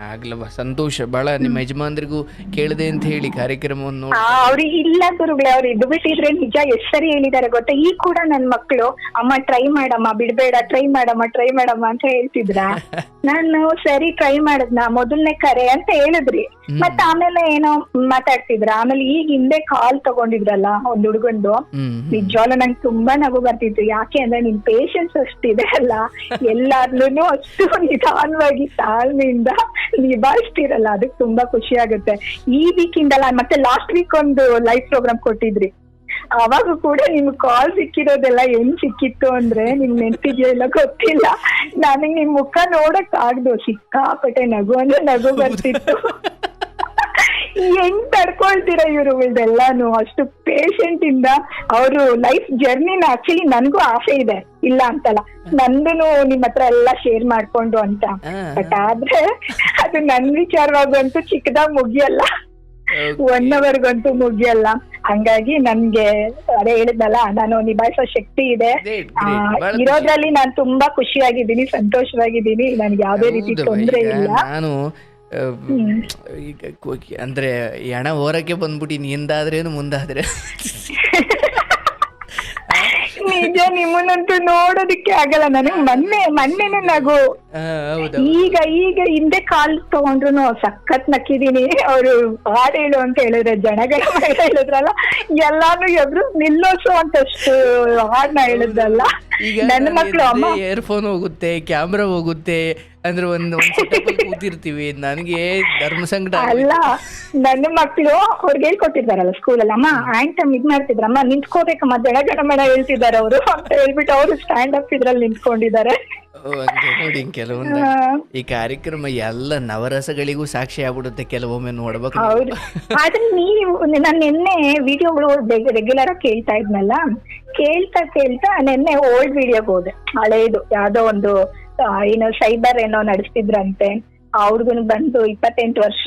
ಆಗ್ಲವ. ಸಂತೋಷ ಬಹಳ. ನಿಮ್ಮ ಯಜಮಾನ್ರಿಗೂ ಕೇಳದೆ ಅಂತ ಹೇಳಿ ಕಾರ್ಯಕ್ರಮವನ್ನು ನೋಡಿ. ಅವ್ರಿಗೆ ಇಲ್ಲ ಗುರುಗಳೇ, ಅವ್ರು ಇದು ಬಿಟ್ಟಿದ್ರೆ ನಿಜ ಎಷ್ಟ್ ಸರಿ ಹೇಳಿದಾರೆ ಗೊತ್ತಾ. ಈಗ ಕೂಡ ನನ್ ಮಕ್ಳು ಅಮ್ಮ ಟ್ರೈ ಮಾಡಮ್ಮ ಬಿಡ್ಬೇಡ, ಟ್ರೈ ಮಾಡಮ್ಮ ಅಂತ ಹೇಳ್ತಿದ್ರ. ನಾನು ಸರಿ ಟ್ರೈ ಮಾಡದ್ನ ಮೊದಲನೇ ಕರೆ ಅಂತ ಹೇಳಿದ್ರಿ, ಮತ್ತೆ ಆಮೇಲೆ ಏನೋ ಮಾತಾಡ್ತಿದ್ರ. ಆಮೇಲೆ ಈಗ ಹಿಂದೆ ಕಾಲ್ ತಗೊಂಡಿದ್ರಲ್ಲ ಒಂದ್ ಹುಡುಗಂದು, ನಿಜವಾಗ್ಲೂ ನಂಗೆ ತುಂಬಾ ನಗು ಬರ್ತಿತ್ತು. ಯಾಕೆ ಅಂದ್ರೆ ನಿಮ್ ಪೇಷನ್ಸ್ ಅಷ್ಟಿದೆ ಅಲ್ಲ, ಎಲ್ಲಾರ್ಲೂ ಅಷ್ಟು ನಿಧಾನವಾಗಿ ತಾಳ್ಮೆಯಿಂದ ನಿಭಾಯಿಸ್ತಿರಲ್ಲ, ಅದಕ್ಕೆ ತುಂಬಾ ಖುಷಿ ಆಗುತ್ತೆ. ಈ ವೀಕ್ ಇಂದಲ್ಲ, ಮತ್ತೆ ಲಾಸ್ಟ್ ವೀಕ್ ಒಂದು ಲೈವ್ ಪ್ರೋಗ್ರಾಮ್ ಕೊಟ್ಟಿದ್ರಿ, ಅವಾಗ ಕೂಡ ನಿಮ್ ಕಾಲ್ ಸಿಕ್ಕಿರೋದೆಲ್ಲ ಹೆಂಗ್ ಸಿಕ್ಕಿತ್ತು ಅಂದ್ರೆ ನಿಮ್ ನೆನ್ಪಿದ್ಯೋ ಇಲ್ಲ ಗೊತ್ತಿಲ್ಲ, ನನಗ್ ನಿಮ್ ಮುಖ ನೋಡಕ್ ಆಗ್ದು, ಸಿಕ್ಕಾಪಟ್ಟೆ ನಗು ಅಂದ್ರೆ ನಗು ಬರ್ತಿತ್ತು. ಹೆಂಗ್ ತಡ್ಕೊಳ್ತೀರ ಇವ್ರು ಇದೆಲ್ಲಾನು, ಅಷ್ಟು ಪೇಷಂಟ್ ಇಂದ ಅವರು ಲೈಫ್ ಜರ್ನಿನ. ಆಕ್ಚುಲಿ ನನ್ಗೂ ಆಸೆ ಇದೆ, ಇಲ್ಲ ಅಂತಲ್ಲ, ನಂದೂನು ನಿಮ್ ಹತ್ರ ಎಲ್ಲಾ ಶೇರ್ ಮಾಡ್ಕೊಂಡು ಅಂತ. ಬಟ್ ಆದ್ರೆ ಅದು ನನ್ ವಿಚಾರವಾಗಂತೂ ಚಿಕ್ಕದಾಗ ಮುಗಿಯಲ್ಲ. 1 ಅವರ್ಗಂತೂ ಮುಗಿಯಲ್ಲ. ಹಂಗಾಗಿ ನನ್ಗೆ ಅದೇ ಹೇಳಿದ್ನಲ್ಲ, ನಾನು ನಿಭಾಯಿಸೋ ಶಕ್ತಿ ಇದೆ. ಇರೋದ್ರಲ್ಲಿ ನಾನು ತುಂಬಾ ಖುಷಿಯಾಗಿದ್ದೀನಿ, ಸಂತೋಷವಾಗಿದ್ದೀನಿ. ನನ್ಗೆ ಯಾವ್ದೇ ರೀತಿ ತೊಂದ್ರೆ ಇಲ್ಲ. ನಾನು ಈಗ ಅಂದ್ರೆ ಎಣ ಹೋರಕ್ಕೆ ಬಂದ್ಬಿಟ್ಟು ನಿಂದಾದ್ರೇನು ಮುಂದಾದ್ರೆ ನಿಜ, ನಿಮ್ಮನ್ನಂತೂ ನೋಡೋದಕ್ಕೆ ಆಗಲ್ಲ ನನಗೆ. ಮೊನ್ನೆನೆ ನಗು. ಈಗ ಹಿಂದೆ ಕಾಲ್ ತಗೊಂಡ್ರು ಸಖತ್ ನಕ್ಕಿದೀನಿ. ಅವ್ರು ಹಾಡು ಹೇಳು ಅಂತ ಹೇಳಿದ್ರೆ, ಜನಗಣ ಹೇಳಿದ್ರಲ್ಲ, ಎಲ್ಲಾನು ಎಬ್ರು ನಿಲ್ಲೋಸು ಅಂತಷ್ಟು ಹಾಡ್ನ ಹೇಳಿದ್ರಲ್ಲ. ನನ್ನ ಮಕ್ಳು ಅಮ್ಮ ಇಯರ್ಫೋನ್ ಹೋಗುತ್ತೆ, ಕ್ಯಾಮ್ರಾ ಹೋಗುತ್ತೆ ಅಂದ್ರೆ ಒಂದ್ ಕೂತಿರ್ತೀವಿ. ನನಗೆ ಧರ್ಮ ಸಂಕಟ ಅಲ್ಲ, ನನ್ನ ಮಕ್ಳು ಅವ್ರಿಗೆ ಹೇಳ್ಕೊಟ್ಟಿದ್ದಾರಲ್ಲ ಸ್ಕೂಲಲ್ಲಿ, ಅಮ್ಮ ಆಂಟಮ್ ಇದ್ ಮಾಡ್ತಿದ್ರಮ್ಮ, ನಿಂತ್ಕೋಬೇಕಮ್ಮ, ಜನಗಣಮನ ಹೇಳ್ತಿದ್ದಾರೆ ಅವರು ಅಂತ ಹೇಳ್ಬಿಟ್ಟು ಅವರು ಸ್ಟ್ಯಾಂಡ್ ಅಪ್ ಇದ್ರಲ್ಲಿ ನಿಂತ್ಕೊಂಡಿದ್ದಾರೆ. ನೋಡಿ, ಕೆಲವೊಂದು ಈ ಕಾರ್ಯಕ್ರಮ ಎಲ್ಲ ನವರಸಗಳಿಗೂ ಸಾಕ್ಷಿ ಆಗ್ಬಿಡುತ್ತೆ ಕೆಲವೊಮ್ಮೆ ನೋಡ್ಬೇಕು. ಹೌದು, ಆದ್ರೆ ನೀವು ನಾನು ನಿನ್ನೆ ವಿಡಿಯೋಗಳು ರೆಗ್ಯುಲರ್ ಆಗಿ ಕೇಳ್ತಾ ಇದ್ನಲ್ಲ, ಕೇಳ್ತಾ ನಿನ್ನೆ ಓಲ್ಡ್ ವಿಡಿಯೋಗೆ ಹೋದೆ. ಹಳೇದು ಯಾವ್ದೋ ಒಂದು ಏನೋ ಸೈಬರ್ ಏನೋ ನಡೆಸ್ತಿದ್ರಂತೆ. ಆ ಹುಡುಗನ್ ಬಂದು 28 ವರ್ಷ,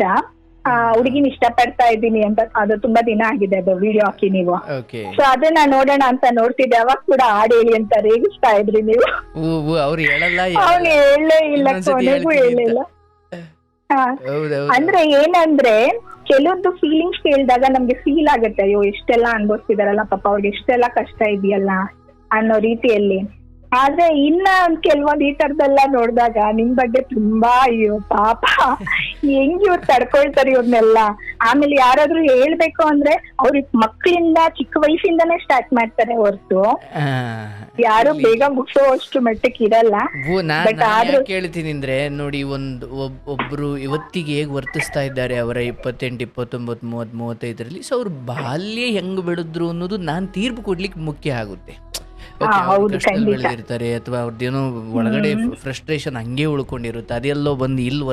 ಹುಡುಗಿನ ಇಷ್ಟಪಡ್ತಾ ಇದ್ದೀನಿ ಅಂತ. ಅದು ತುಂಬಾ ದಿನ ಆಗಿದೆ, ಅದು ವಿಡಿಯೋ ಹಾಕಿ ನೀವು. ಸೊ ಅದನ್ನ ನೋಡೋಣ ಅಂತ ನೋಡ್ತಿದ್ದೆ. ಅವಾಗ ಕೂಡ ಹಾಡು ಹೇಳಿ ಅಂತ ರೇಗಿಸ್ತಾ ಇದ್ರಿ ನೀವು. ಅವ್ನು ಹೇಳೇ ಇಲ್ಲ, ಕೊನೆಗೂ ಹೇಳಿಲ್ಲ. ಅಂದ್ರೆ ಏನಂದ್ರೆ, ಕೆಲವೊಂದು ಫೀಲಿಂಗ್ಸ್ ಕೇಳಿದಾಗ ನಮ್ಗೆ ಫೀಲ್ ಆಗುತ್ತೆ, ಅಯ್ಯೋ ಎಷ್ಟೆಲ್ಲ ಅನ್ಭವಿಸ್ತಿದಾರಲ್ಲ ಪಾಪ, ಅವ್ರಿಗೆ ಎಷ್ಟೆಲ್ಲ ಕಷ್ಟ ಇದೆಯಲ್ಲ ಅನ್ನೋ ರೀತಿಯಲ್ಲಿ. ಆದ್ರೆ ಇನ್ನ ಕೆಲವೊಂದು ಈ ತರದೆಲ್ಲ ನೋಡಿದಾಗ ನಿಮ್ ಬಗ್ಗೆ ತುಂಬಾ ಅಯ್ಯೋ ಪಾಪ, ಹೆಂಗ್ ಇವ್ರು ತಡ್ಕೊಳ್ತಾರೆ ಇವ್ರನ್ನೆಲ್ಲ. ಆಮೇಲೆ ಯಾರಾದ್ರೂ ಹೇಳ್ಬೇಕು ಅಂದ್ರೆ ಅವ್ರಿಗೆ ಮಕ್ಕಳಿಂದ ಚಿಕ್ಕ ವಯಸ್ಸಿಂದಾನೇ ಸ್ಟಾರ್ಟ್ ಮಾಡ್ತಾರೆ ಹೊರತು ಯಾರು ಬೇಗ ಮುಗಿಸೋ ಅಷ್ಟು ಮಟ್ಟಕ್ಕೆ ಇರಲ್ಲ. ಕೇಳ್ತೀನಿ ಅಂದ್ರೆ ನೋಡಿ, ಒಬ್ರು ಇವತ್ತಿಗೆ ಹೇಗ್ ವರ್ತಿಸ್ತಾ ಇದ್ದಾರೆ ಅವರ 28, 29, 30, 35ರಲ್ಲಿ. ಸೊ ಅವ್ರ ಬಾಲ್ಯ ಹೆಂಗ್ ಬೆಳೆದ್ರು ಅನ್ನೋದು ನಾನ್ ತೀರ್ಪು ಕೊಡ್ಲಿಕ್ಕೆ ಮುಖ್ಯ ಆಗುತ್ತೆ. ಬೆಳೆದಿರ್ತಾರೆ ಅಥವಾ ಅವ್ರದ್ದೇನೋ ಒಳಗಡೆ ಫ್ರಸ್ಟ್ರೇಷನ್ ಹಂಗೆ ಉಳ್ಕೊಂಡಿರುತ್ತೆ, ಅದೆಲ್ಲೋ ಬಂದು ಇಲ್ಲಿ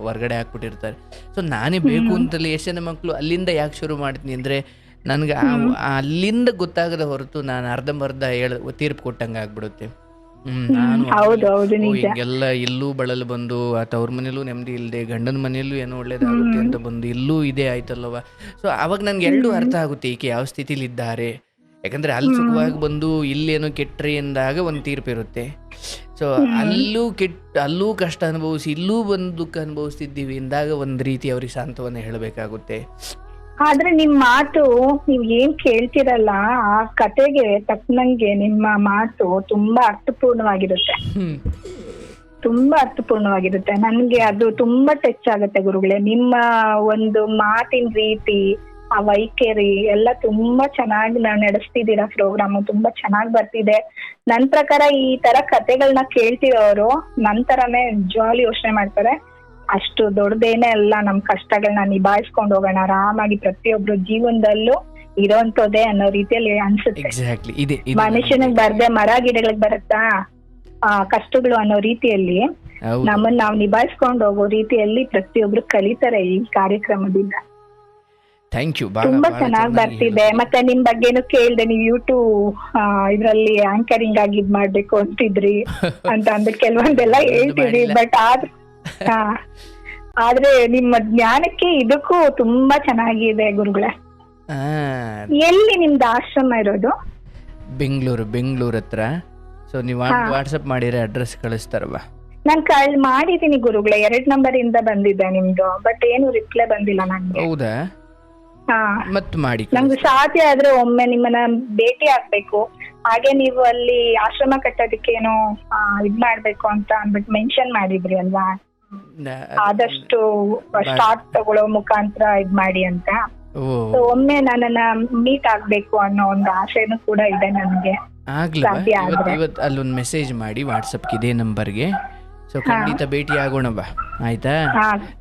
ಹೊರಗಡೆ ಹಾಕ್ಬಿಟ್ಟಿರ್ತಾರೆ. ಸೊ ನಾನೇ ಬೇಕು ಅಂತಲೇ ಎಷ್ಟು ಜನ ಮಕ್ಕಳು ಅಲ್ಲಿಂದ ಯಾಕೆ ಶುರು ಮಾಡ್ತೀನಿ ಅಂದ್ರೆ, ನನ್ಗೆ ಅಲ್ಲಿಂದ ಗೊತ್ತಾಗದ ಹೊರತು ನಾನು ಅರ್ಧಂಬರ್ಧ ತೀರ್ಪು ಕೊಟ್ಟಂಗೆ ಆಗ್ಬಿಡುತ್ತೆ. ನಾನು ಹಿಂಗೆಲ್ಲ ಇಲ್ಲೂ ಬಳಲು ಬಂದು ತವ್ರ ಮನೇಲೂ ನೆಮ್ಮದಿ ಇಲ್ಲದೆ, ಗಂಡನ ಮನೇಲೂ ಏನೋ ಒಳ್ಳೇದಾಗುತ್ತೆ ಅಂತ ಬಂದು ಇಲ್ಲೂ ಇದೇ ಆಯ್ತಲ್ವ. ಸೊ ಅವಾಗ ನನ್ಗೆ ಎರಡೂ ಅರ್ಥ ಆಗುತ್ತೆ ಈಕೆ ಯಾವ ಸ್ಥಿತಿಲಿ ಇದ್ದಾರೆ. ಯಾಕಂದ್ರೆ ಅಲ್ಲಿ ಸುಖವಾಗಿ ಬಂದು ಇಲ್ಲೇನೋ ಕೆಟ್ಟ್ರಿ ಎಂದಾಗ ಒಂದು ತೀರ್ಪು ಇರುತ್ತೆ. ಸೊ ಅಲ್ಲೂ ಕಷ್ಟ ಅನುಭವಿಸಿ ಇಲ್ಲೂ ಬಂದು ದುಃಖ ಅನುಭವಿಸ್ತಿದ್ದೀವಿ ಎಂದಾಗ ಒಂದ್ ರೀತಿ ಅವ್ರಿಗೆ ಸಾಂತ್ವನ ಹೇಳಬೇಕಾಗುತ್ತೆ. ಆದ್ರೆ ನಿಮ್ ಮಾತು ನೀವ್ ಏನ್ ಕೇಳ್ತಿರಲ್ಲ, ಆ ಕತೆಗೆ ತಕ್ಕನಂಗೆ ನಿಮ್ಮ ಮಾತು ತುಂಬಾ ಅರ್ಥಪೂರ್ಣವಾಗಿರುತ್ತೆ. ತುಂಬಾ ಅರ್ಥಪೂರ್ಣವಾಗಿರುತ್ತೆ. ನನ್ಗೆ ಅದು ತುಂಬಾ ಟಚ್ ಆಗುತ್ತೆ ಗುರುಗಳೇ. ನಿಮ್ಮ ಒಂದು ಮಾತಿನ ರೀತಿ, ಆ ವೈಖರಿ ಎಲ್ಲ ತುಂಬಾ ಚೆನ್ನಾಗಿ ನಾವು ನಡೆಸ್ತಿದ್ದೀರಾ. ಪ್ರೋಗ್ರಾಮ್ ತುಂಬಾ ಚೆನ್ನಾಗಿ ಬರ್ತಿದೆ. ನನ್ ಪ್ರಕಾರ ಈ ತರ ಕತೆಗಳನ್ನ ಕೇಳ್ತಿರೋರು ನಂತರನೇ ನಿಜವಾಗ್ಲೂ ಯೋಚನೆ ಮಾಡ್ತಾರೆ, ಅಷ್ಟು ದೊಡ್ಡದೇನೆ ಅಲ್ಲ, ನಮ್ ಕಷ್ಟಗಳನ್ನ ನಿಭಾಯಿಸ್ಕೊಂಡು ಹೋಗೋಣ ಆರಾಮಾಗಿ, ಪ್ರತಿಯೊಬ್ರು ಜೀವನದಲ್ಲೂ ಇರೋಂಥದ್ದೇ ಅನ್ನೋ ರೀತಿಯಲ್ಲಿ ಅನ್ಸುತ್ತೆ. ಮನುಷ್ಯನಿಗೆ ಬರ್ದೆ ಮರ ಗಿಡಗಳಿಗೆ ಬರುತ್ತಾ ಆ ಕಷ್ಟಗಳು ಅನ್ನೋ ರೀತಿಯಲ್ಲಿ ನಮ್ಮನ್ನ ನಾವು ನಿಭಾಯಿಸ್ಕೊಂಡು ಹೋಗೋ ರೀತಿಯಲ್ಲಿ ಪ್ರತಿಯೊಬ್ರು ಕಲಿತಾರೆ ಈ ಕಾರ್ಯಕ್ರಮದಿಂದ. Thank you. ತುಂಬಾ ಚೆನ್ನಾಗಿ ಬರ್ತಿದೆ. ಮತ್ತೆ ನಿಮ್ ಬಗ್ಗೆನು ಕೇಳ್ದೆ, ನೀವು ಯೂಟ್ಯೂಬ್ ಇದ್ರಲ್ಲಿ ಆಂಕರಿಂಗ್ ಆಗಿ ಇದ್ ಮಾಡ್ಬೇಕು ಅಂತಿದ್ರಿ ಅಂತ ಅಂದ್ಬಿಟ್ಟು ಕೆಲವೊಂದೆಲ್ಲ ಹೇಳ್ತಿದ್ರಿ. ಬಟ್ ಆದ್ರೆ ನಿಮ್ಮ ಜ್ಞಾನಕ್ಕೆ ಇದಕ್ಕೂ ತುಂಬಾ ಚೆನ್ನಾಗಿದೆ ಗುರುಗಳೇ. ಎಲ್ಲಿ ನಿಮ್ದು ಆಶ್ರಮ ಇರೋದು? ಬೆಂಗಳೂರು ಹತ್ರ. ಸೊ ನೀವು ವಾಟ್ಸಪ್ ಮಾಡಿದ್ರೆ ಅಡ್ರೆಸ್ ಕಳಿಸ್ತಾರವಾ? ನಾನ್ ಮಾಡಿದೀನಿ ಗುರುಗಳೇ, 2 ನಂಬರ್ ಇಂದ ಬಂದಿದ್ದೆ ನಿಮ್ದು, ಬಟ್ ಏನು ರಿಪ್ಲೈ ಬಂದಿಲ್ಲ ನಂಗೆ. ಹೌದಾ? ಮಾಡಿ ನಮ್ಗೆ ಸಾಧ್ಯ ಆದ್ರೆ ಒಮ್ಮೆ ನಿಮ್ಮನ್ನ ಭೇಟಿ ಆಗ್ಬೇಕು. ಹಾಗೆ ನೀವು ಅಲ್ಲಿ ಆಶ್ರಮ ಕಟ್ಟೋದಕ್ಕೆ ಏನೋ ಇದ್ ಮಾಡ್ಬೇಕು ಅಂತ ಅಂದ್ಬಿಟ್ಟು ಮೆನ್ಷನ್ ಮಾಡಿದ್ರಿ ಅಲ್ವಾ, ಆದಷ್ಟು ಸ್ಟಾರ್ಟ್ ತಗೊಳ್ಳೋ ಮುಖಾಂತರ ಇದ್ ಮಾಡಿ ಅಂತ. ಒಮ್ಮೆ ನನ್ನನ್ನ ಮೀಟ್ ಆಗ್ಬೇಕು ಅನ್ನೋ ಒಂದು ಆಸೆನೂ ಕೂಡ ಇದೆ ನನ್ಗೆ. ಇವತ್ತು ಅಲ್ಲೊಂದು ಮೆಸೇಜ್ ಮಾಡಿ ವಾಟ್ಸಪ್ ಇದೇ ನಂಬರ್ಗೆ. ಸೊ ಖಂಡಿತ ಭೇಟಿ ಆಗೋಣವಾ? ಆಯ್ತಾ?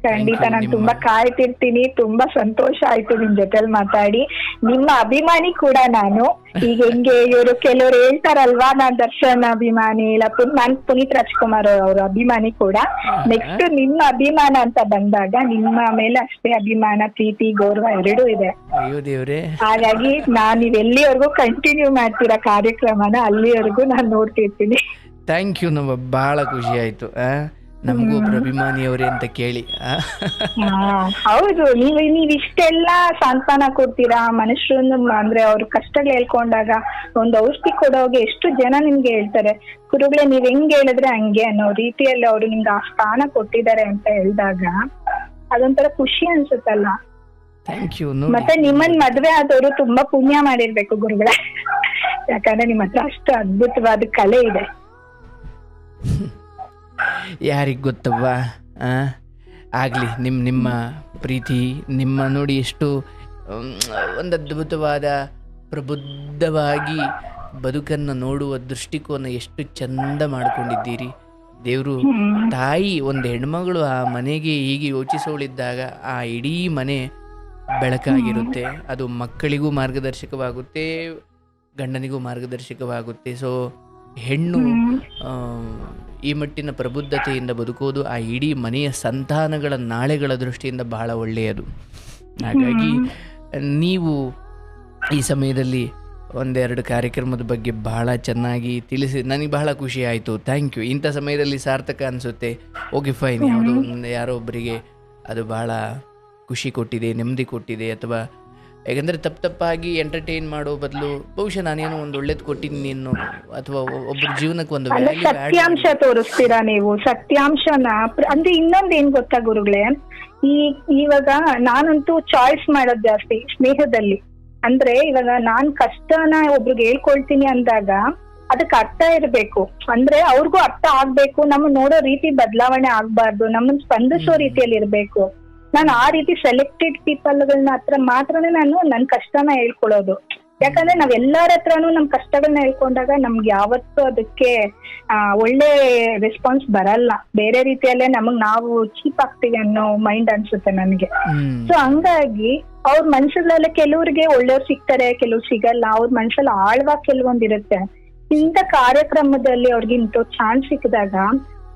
ಖಂಡಿತ. ನಾನು ತುಂಬಾ ಕಾಯ್ತಿರ್ತೀನಿ. ತುಂಬಾ ಸಂತೋಷ ಆಯ್ತು ನಿಮ್ ಜೊತೆಲಿ ಮಾತಾಡಿ. ನಿಮ್ಮ ಅಭಿಮಾನಿ ಕೂಡ ನಾನು. ಈಗ ಹೆಂಗೆ ಇವರು ಕೆಲವರು ಹೇಳ್ತಾರಲ್ವಾ, ನಾನ್ ದರ್ಶನ್ ಅಭಿಮಾನಿ, ಇಲ್ಲ ನಾನ್ ಪುನೀತ್ ರಾಜ್ಕುಮಾರ್ ಅವ್ರ ಅಭಿಮಾನಿ ಕೂಡ. ನೆಕ್ಸ್ಟ್ ನಿಮ್ಮ ಅಭಿಮಾನ ಅಂತ ಬಂದಾಗ ನಿಮ್ಮ ಮೇಲೆ ಅಷ್ಟೇ ಅಭಿಮಾನ, ಪ್ರೀತಿ, ಗೌರವ ಎರಡೂ ಇದೆ. ಹಾಗಾಗಿ ನೀವ್ ಎಲ್ಲಿವರೆಗೂ ಕಂಟಿನ್ಯೂ ಮಾಡ್ತೀರಾ ಕಾರ್ಯಕ್ರಮನ, ಅಲ್ಲಿವರೆಗೂ ನಾನ್ ನೋಡ್ತಿರ್ತೀನಿ. Thank you. ಬಹಳ ಖುಷಿ ಆಯ್ತು. ನಮಗೂ ಒಬ್ರು ಅಭಿಮಾನಿಯವರೇ ಅಂತ ಕೇಳಿ. ಹೌದು, ನೀವ್ ಇಷ್ಟೆಲ್ಲ ಸಾಂತ್ವನ ಕೊಡ್ತೀರಾ ಮನುಷ್ಯರನ್ನು, ಅಂದ್ರೆ ಅವ್ರ ಕಷ್ಟಗಳು ಹೇಳ್ಕೊಂಡಾಗ ಒಂದು ಔಷಧಿ ಕೊಡೋಗೆ ಎಷ್ಟು ಜನ ನಿಮ್ಗೆ ಹೇಳ್ತಾರೆ, ಗುರುಗಳೇ ನೀವ್ ಹೆಂಗ್ ಹೇಳಿದ್ರೆ ಹಂಗೆ ಅನ್ನೋ ರೀತಿಯಲ್ಲಿ ಅವರು ನಿಮ್ಗೆ ಆ ಸ್ಥಾನ ಕೊಟ್ಟಿದ್ದಾರೆ ಅಂತ ಹೇಳಿದಾಗ ಅದೊಂಥರ ಖುಷಿ ಅನ್ಸುತ್ತಲ್ಲ. Thank you. ಮತ್ತೆ ನಿಮ್ಮನ್ ಮದ್ವೆ ಆದವರು ತುಂಬಾ ಪುಣ್ಯ ಮಾಡಿರ್ಬೇಕು ಗುರುಗಳೇ, ಯಾಕಂದ್ರೆ ನಿಮ್ಮ ಹತ್ರ ಅಷ್ಟು ಅದ್ಭುತವಾದ ಕಲೆ ಇದೆ. ಯಾರಿಗೆ ಗೊತ್ತವ್ವ. ಆಗಲಿ, ನಿಮ್ಮ ಪ್ರೀತಿ, ನಿಮ್ಮ ನೋಡಿ ಎಷ್ಟು ಒಂದು ಅದ್ಭುತವಾದ ಪ್ರಬುದ್ಧವಾಗಿ ಬದುಕನ್ನು ನೋಡುವ ದೃಷ್ಟಿಕೋನ ಎಷ್ಟು ಚಂದ ಮಾಡಿಕೊಂಡಿದ್ದೀರಿ. ದೇವರು ತಾಯಿ ಒಂದು ಹೆಣ್ಮಗಳು ಆ ಮನೆಗೆ ಹೀಗೆ ಯೋಚಿಸೋಳಿದ್ದಾಗ ಆ ಇಡೀ ಮನೆ ಬೆಳಕಾಗಿರುತ್ತೆ. ಅದು ಮಕ್ಕಳಿಗೂ ಮಾರ್ಗದರ್ಶಕವಾಗುತ್ತೆ, ಗಂಡನಿಗೂ ಮಾರ್ಗದರ್ಶಕವಾಗುತ್ತೆ. ಸೊ ಹೆಣ್ಣು ಈ ಮಟ್ಟಿನ ಪ್ರಬುದ್ಧತೆಯಿಂದ ಬದುಕೋದು ಆ ಇಡೀ ಮನೆಯ ಸಂತಾನಗಳ ನಾಳೆಗಳ ದೃಷ್ಟಿಯಿಂದ ಬಹಳ ಒಳ್ಳೆಯದು. ಹಾಗಾಗಿ ನೀವು ಈ ಸಮಯದಲ್ಲಿ ಒಂದೆರಡು ಕಾರ್ಯಕ್ರಮದ ಬಗ್ಗೆ ಬಹಳ ಚೆನ್ನಾಗಿ ತಿಳಿಸಿ ನನಗೆ ಬಹಳ ಖುಷಿ ಆಯಿತು. Thank you. ಇಂಥ ಸಮಯದಲ್ಲಿ ಸಾರ್ಥಕ ಅನಿಸುತ್ತೆ. ಓಕೆ ಫೈನ್, ಯಾವುದೋ ಯಾರೋ ಒಬ್ಬರಿಗೆ ಅದು ಬಹಳ ಖುಷಿ ಕೊಟ್ಟಿದೆ, ನೆಮ್ಮದಿ ಕೊಟ್ಟಿದೆ, ಅಥವಾ ಯಾಕಂದರೆ ತಪ್ಪಾಗಿ ಎಂಟರ್ಟೈನ್ ಮಾಡೋ ಬದಲು ಬಹುಶಃ ನಾನೇನೋ ಒಂದು ಒಳ್ಳೇದು ಕೊಟ್ಟಿದ್ದೀನಿ ಅನ್ನೋ, ಅಥವಾ ಒಬ್ಬರ ಜೀವನಕ್ಕೆ ಒಂದು ಸತ್ಯಾಂಶ ತೋರಿಸ್ತೀರಾ ನೀವು. ಸತ್ಯಾಂಶನ ಅಂದ್ರೆ ಇನ್ನೊಂದು ಏನ್ ಗೊತ್ತಾ ಗುರುಗಳೇ, ಇವಾಗ ನಾನಂತೂ ಚಾಯ್ಸ್ ಮಾಡೋದು ಜಾಸ್ತಿ ಸ್ನೇಹದಲ್ಲಿ. ಅಂದ್ರೆ ಇವಾಗ ನಾನ್ ಕಷ್ಟನ ಒಬ್ರಿಗೆ ಹೇಳ್ಕೊಳ್ತೀನಿ ಅಂದಾಗ ಅದಕ್ಕೆ ಅರ್ಥ ಇರ್ಬೇಕು, ಅಂದ್ರೆ ಅವ್ರಿಗೂ ಅರ್ಥ ಆಗ್ಬೇಕು, ನಮ್ಮ ನೋಡೋ ರೀತಿ ಬದಲಾವಣೆ ಆಗ್ಬಾರ್ದು, ನಮ್ಮನ್ನ ಸ್ಪಂದಿಸೋ ರೀತಿಯಲ್ಲಿ ಇರ್ಬೇಕು. ನಾನು ಆ ರೀತಿ ಸೆಲೆಕ್ಟೆಡ್ ಪೀಪಲ್ಗಳನ್ನ ಹತ್ರ ಮಾತ್ರನೇ ನಾನು ನನ್ ಕಷ್ಟನ ಹೇಳ್ಕೊಳ್ಳೋದು. ಯಾಕಂದ್ರೆ ನಾವ್ ಎಲ್ಲಾರ ಹತ್ರನೂ ನಮ್ ಕಷ್ಟಗಳನ್ನ ಹೇಳ್ಕೊಂಡಾಗ ನಮ್ಗೆ ಯಾವತ್ತೂ ಅದಕ್ಕೆ ಒಳ್ಳೆ ರೆಸ್ಪಾನ್ಸ್ ಬರಲ್ಲ. ಬೇರೆ ರೀತಿಯಲ್ಲೇ ನಮಗ್ ನಾವು ಚೀಪ್ ಆಗ್ತೀವಿ ಅನ್ನೋ ಮೈಂಡ್ ಅನ್ಸುತ್ತೆ ನನಗೆ. ಸೊ ಹಂಗಾಗಿ ಅವ್ರ ಮನ್ಸುಗಳಲ್ಲೇ ಕೆಲವ್ರಿಗೆ ಒಳ್ಳೆಯವ್ರು ಸಿಗ್ತಾರೆ, ಕೆಲವ್ರು ಸಿಗಲ್ಲ. ಅವ್ರ ಮನ್ಸಲ್ಲಿ ಆಳ್ವಾಗ ಕೆಲವೊಂದಿರುತ್ತೆ. ಇಂಥ ಕಾರ್ಯಕ್ರಮದಲ್ಲಿ ಅವ್ರಿಗೆ ಇಂಥ ಚಾನ್ಸ್ ಸಿಕ್ಕಿದಾಗ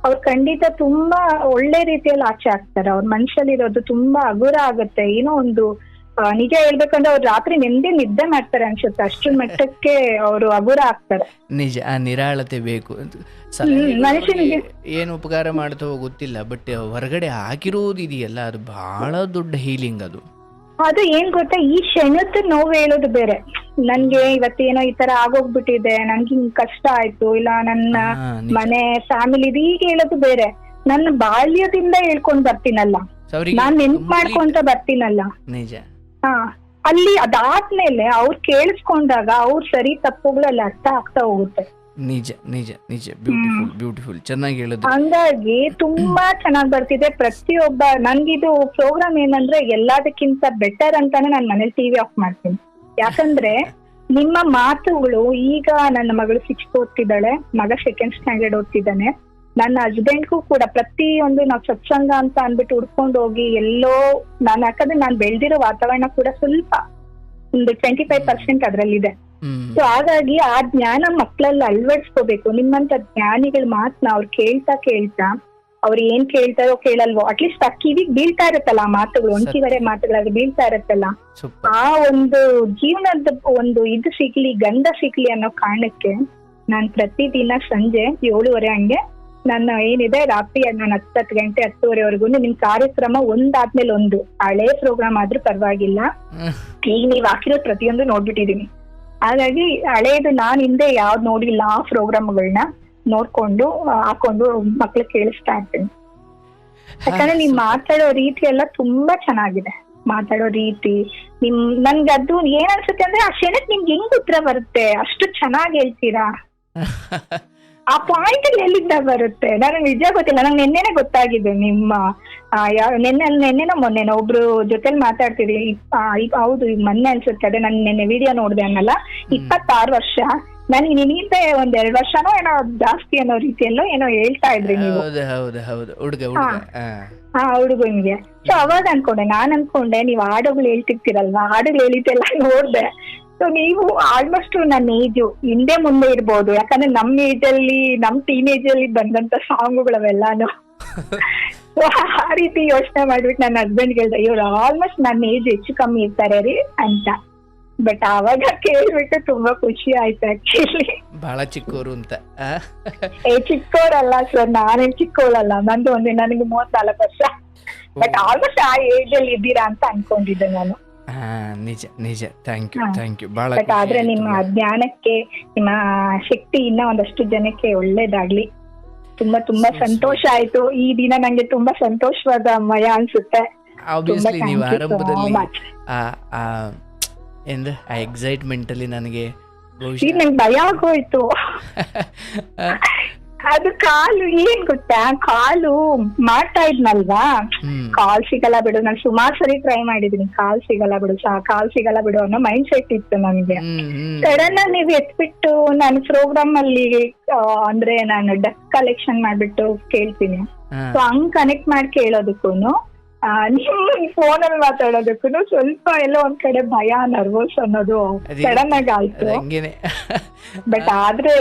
ಅವ್ರು ಖಂಡಿತ ತುಂಬಾ ಒಳ್ಳೆ ರೀತಿಯಲ್ಲಿ ಆಚೆ ಆಗ್ತಾರೆ. ಅವ್ರ ಮನ್ಸಲ್ಲಿ ಇರೋದು ತುಂಬಾ ಹಗುರ ಆಗುತ್ತೆ. ಏನೋ ಒಂದು ನಿಜ ಹೇಳ್ಬೇಕಂದ್ರೆ ಅವ್ರು ರಾತ್ರಿ ನೆಮ್ಮದಿ ನಿದ್ದೆ ಮಾಡ್ತಾರೆ ಅನ್ಸುತ್ತೆ, ಅಷ್ಟ್ರ ಮಟ್ಟಕ್ಕೆ ಅವರು ಹಗುರ ಆಗ್ತಾರೆ. ನಿಜ, ಆ ನಿರಾಳತೆ ಬೇಕು. ಮನುಷ್ಯನಿಗೆ ಏನು ಉಪಕಾರ ಮಾಡ್ತವೋ ಗೊತ್ತಿಲ್ಲ, ಬಟ್ ಹೊರಗಡೆ ಹಾಕಿರೋದು ಇದೆಯಲ್ಲ ಅದು ಬಹಳ ದೊಡ್ಡ ಹೀಲಿಂಗ್. ಅದು ಏನ್ ಗೊತ್ತಾ, ಈ ಕ್ಷಣದ ನೋವು ಹೇಳೋದು ಬೇರೆ. ನನ್ಗೆ ಇವತ್ತೇನೋ ಈ ತರ ಆಗೋಗ್ಬಿಟ್ಟಿದೆ, ನನ್ಗೆ ಹಿಂಗ್ ಕಷ್ಟ ಆಯ್ತು, ಇಲ್ಲ ನನ್ನ ಮನೆ ಫ್ಯಾಮಿಲಿ ಈಗ ಹೇಳೋದು ಬೇರೆ. ನನ್ನ ಬಾಲ್ಯದಿಂದ ಹೇಳ್ಕೊಂಡ್ ಬರ್ತೀನಲ್ಲ, ನಾನ್ ನೆನ್ಪ್ ಮಾಡ್ಕೊಂತ ಬರ್ತೀನಲ್ಲ, ಅಲ್ಲಿ ಅದಾದ್ಮೇಲೆ ಅವ್ರು ಕೇಳಿಸ್ಕೊಂಡಾಗ ಅವ್ರ ಸರಿ ತಪ್ಪುಗಳಲ್ಲಿ ಅರ್ಥ ಆಗ್ತಾ ಹೋಗುತ್ತೆ. ನಿಜ ನಿಜ ನಿಜ, ಬ್ಯೂಟಿಫುಲ್ ಬ್ಯೂಟಿಫುಲ್, ಚೆನ್ನಾಗಿ ಹೇಳಿದ್ರು. ಹಂಗಾಗಿ ತುಂಬಾ ಚೆನ್ನಾಗ್ ಬರ್ತಿದೆ. ಪ್ರತಿಯೊಬ್ಬ ನನ್ಗಿದು ಪ್ರೋಗ್ರಾಮ್ ಏನಂದ್ರೆ ಎಲ್ಲದಕ್ಕಿಂತ ಬೆಟರ್ ಅಂತಾನೆ ನಾನ್ ಮನೇಲಿ ಟಿವಿ ಆಫ್ ಮಾಡ್ತೀನಿ. ಯಾಕಂದ್ರೆ ನಿಮ್ಮ ಮಾತುಗಳು, ಈಗ ನನ್ನ ಮಗಳು 6th ಓದ್ತಿದ್ದಾಳೆ, ಮಗ 2nd ಸ್ಟ್ಯಾಂಡರ್ಡ್ ಓದ್ತಿದ್ದಾನೆ. ನನ್ನ ಹಸ್ಬೆಂಡ್ಗೂ ಕೂಡ ಪ್ರತಿಯೊಂದು ನಾವ್ ಸತ್ಸಂಗ ಅಂತ ಅಂದ್ಬಿಟ್ಟು ಹುಡ್ಕೊಂಡು ಹೋಗಿ ಎಲ್ಲೋ ನಾನು, ಯಾಕಂದ್ರೆ ನಾನ್ ಬೆಳ್ದಿರೋ ವಾತಾವರಣ ಕೂಡ ಸ್ವಲ್ಪ ಒಂದು 25% ಅದ್ರಲ್ಲಿದೆ. ಸೊ ಹಾಗಾಗಿ ಆ ಜ್ಞಾನ ಮಕ್ಕಳಲ್ಲಿ ಅಳವಡಿಸ್ಕೋಬೇಕು. ನಿಮ್ಮಂತ ಜ್ಞಾನಿಗಳ ಮಾತನ್ನ ಅವ್ರು ಕೇಳ್ತಾ ಕೇಳ್ತಾ ಅವ್ರು ಏನ್ ಕೇಳ್ತಾರೋ ಕೇಳಲ್ವೋ ಅಟ್ಲೀಸ್ಟ್ ಆ ಕಿವಿಗ್ ಬೀಳ್ತಾ ಇರತ್ತಲ್ಲ ಆ ಮಾತುಗಳು, ಒಂಚಿವರೆ ಮಾತುಗಳಾಗಿ ಬೀಳ್ತಾ ಇರತ್ತಲ್ಲ, ಆ ಒಂದು ಜೀವನದ ಒಂದು ಇದು ಸಿಗ್ಲಿ, ಗಂಧ ಸಿಗ್ಲಿ ಅನ್ನೋ ಕಾರಣಕ್ಕೆ ನಾನ್ ಪ್ರತಿದಿನ ಸಂಜೆ 7:30 ಹಂಗೆ ನನ್ನ ಏನಿದೆ ರಾತ್ರಿ ನಾನು 10 ಗಂಟೆ 10:30ವರೆಗೂ ನಿಮ್ ಕಾರ್ಯಕ್ರಮ ಒಂದಾದ್ಮೇಲೆ ಒಂದು, ಹಳೆ ಪ್ರೋಗ್ರಾಮ್ ಆದ್ರೂ ಪರವಾಗಿಲ್ಲ, ಈಗ ನೀವ್ ಹಾಕಿರೋ ಪ್ರತಿಯೊಂದು ನೋಡ್ಬಿಟ್ಟಿದೀನಿ. ಹಾಗಾಗಿ ಹಳೇದು ನಾನ್ ಹಿಂದೆ ಯಾವ್ದು ನೋಡಿಲ್ಲ ಆ ಪ್ರೋಗ್ರಾಮ್ಗಳನ್ನ ನೋಡ್ಕೊಂಡು ಹಾಕೊಂಡು ಮಕ್ಳಿಗೆ ಕೇಳಿಸ್ತಾ ಇರ್ತೀನಿ. ಯಾಕಂದ್ರೆ ನೀವ್ ಮಾತಾಡೋ ರೀತಿ ಎಲ್ಲ ತುಂಬಾ ಚೆನ್ನಾಗಿದೆ. ಮಾತಾಡೋ ರೀತಿ ನನ್ಗೆ ಅದು ಏನ್ ಅನ್ಸುತ್ತೆ ಅಂದ್ರೆ ಆ ಕ್ಷಣಕ್ ನಿಮ್ಗೆ ಹೆಂಗ್ ಉತ್ತರ ಬರುತ್ತೆ, ಅಷ್ಟು ಚೆನ್ನಾಗಿ ಹೇಳ್ತೀರಾ. ಆ ಪಾಯಿಂಟ್ ಅಲ್ಲಿ ಎಲ್ಲಿಂದ ಬರುತ್ತೆ ನನಗೆ ನಿಜ ಗೊತ್ತಿಲ್ಲ. ನಂಗೆ ನೆನ್ನೆನೆ ಗೊತ್ತಾಗಿದೆ ನಿಮ್ಮ ನೆನ್ನೆನೋ ಮೊನ್ನೆನೋ ಒಬ್ರು ಜೊತೆಲಿ ಮಾತಾಡ್ತಿದ್ರಿ. ಹೌದು, ಈಗ ಮೊನ್ನೆ ಅನ್ಸುತ್ತೆ, ಅದೇ ನಾನು ನೆನ್ನೆ ವಿಡಿಯೋ ನೋಡ್ದೆ ಅನ್ನಲ್ಲ, 26 ವರ್ಷ, ನನ್ಗೆ ನಿನ್ಗಿಂತ 1-2 ವರ್ಷನೋ ಏನೋ ಜಾಸ್ತಿ ಅನ್ನೋ ರೀತಿಯಲ್ಲೋ ಏನೋ ಹೇಳ್ತಾ ಇದ್ರಿ ನೀವು. ಹುಡುಗನಿಗೆ. ಸೊ ಅವಾಗ ನಾನ್ ಅನ್ಕೊಂಡೆ ನೀವ್ ಹಾಡುಗಳು ಹೇಳ್ತಿರ್ತೀರಲ್ವಾ, ಹಾಡುಗಳು ಹೇಳಿದ್ದೆಲ್ಲ ನೋಡ್ದೆ. ಸೊ ನೀವು ಆಲ್ಮೋಸ್ಟ್ ನನ್ನ ಏಜು ಹಿಂದೆ ಮುಂದೆ ಇರ್ಬೋದು, ಯಾಕಂದ್ರೆ ನಮ್ ಏಜ್ ಅಲ್ಲಿ ನಮ್ ಟೀನೇಜ್ ಅಲ್ಲಿ ಬಂದಂತ ಸಾಂಗುಗಳವೆಲ್ಲಾನು. ಸೊ ಆ ರೀತಿ ಯೋಚನೆ ಮಾಡ್ಬಿಟ್ಟು ನನ್ನ ಹಸ್ಬೆಂಡ್ ಹೇಳ್ದೆ, ಇವ್ರು ಆಲ್ಮೋಸ್ಟ್ ನನ್ನ ಏಜ್ ಹೆಚ್ಚು ಕಮ್ಮಿ ಇರ್ತಾರೆ ರೀ ಅಂತ. ಬಟ್ ಆವಾಗ ಕೇಳ್ಬಿಟ್ಟು ತುಂಬಾ ಖುಷಿ ಆಯ್ತು ಆಕ್ಚುಲಿ. ಬಹಳ ಚಿಕ್ಕವರು ಅಂತ. ಚಿಕ್ಕವರಲ್ಲ ಸರ್, ನಾನೇನ್ ಚಿಕ್ಕವಳಲ್ಲ, ನಂದು ನನಗೆ 34 ವರ್ಷ. ಬಟ್ ಆಲ್ಮೋಸ್ಟ್ ಆ ಏಜ್ ಅಲ್ಲಿ ಇದ್ದೀರಾ ಅಂತ ಅನ್ಕೊಂಡಿದ್ದೆ ನಾನು. ನಿಜ ನಿಜ, ಥ್ಯಾಂಕ್ ಯು ಬಹಳ. ಬಟ್ ಆದ್ರೆ ನಿಮ್ಮ ಜ್ಞಾನಕ್ಕೆ, ನಿಮ್ಮ ಶಕ್ತಿ ಇನ್ನ ಒಂದಷ್ಟು ಜನಕ್ಕೆ ಒಳ್ಳೇದಾಗ್ಲಿ. ತುಂಬಾ ತುಂಬಾ ಸಂತೋಷ ಆಯ್ತು ಈ ದಿನ, ನಂಗೆ ತುಂಬಾ ಸಂತೋಷವಾದ ಮಯ ಅನ್ಸುತ್ತೆ. ಆಬ್ವಿಯಸ್ಲಿ ನೀವು ಆರಂಭದಲ್ಲಿ ಆ ಎಕ್ಸೈಟ್ಮೆಂಟ್ ಅಲ್ಲಿ ನನಗೆ ನಂಗೆ ಭಯ ಆಗೋಯ್ತು. ಅದು ಕಾಲು ಏನ್ ಗೊತ್ತಾ, ಕಾಲು ಮಾಡ್ತಾ ಇದ್ನಲ್ವಾ, ಕಾಲ್ ಸಿಗಲ್ಲ ಬಿಡು, ನಾನು ಸುಮಾರು ಸರಿ ಟ್ರೈ ಮಾಡಿದೀನಿ, ಕಾಲ್ ಸಿಗಲ್ಲ ಬಿಡು ಅನ್ನೋ ಮೈಂಡ್ ಸೆಟ್ ಇತ್ತು ನನ್ಗೆ. ಸಡನ್ ನೀವ್ ಎತ್ಬಿಟ್ಟು ನಾನು ಪ್ರೋಗ್ರಾಮ್ ಅಲ್ಲಿ ಅಂದ್ರೆ ನಾನು ಡಕ್ ಕಲೆಕ್ಷನ್ ಮಾಡ್ಬಿಟ್ಟು ಕೇಳ್ತೀನಿ, ಸೊ ಹಂಗ್ ಕನೆಕ್ಟ್ ಮಾಡಿ ಕೇಳೋದಕ್ಕೂನು ನಿಮ್ ಫೋನ್ ಅಲ್ಲಿ ಮಾತಾಡೋದಕ್ಕೂ ಸ್ವಲ್ಪ ಎಲ್ಲೋ ಒಂದ್ ಕಡೆ ಭಯ, ನರ್ವಸ್ ಅನ್ನೋದು ಸಡನ್ ಆಗಿ ಆಯ್ತು. ಬಟ್ ಆದ್ರೆ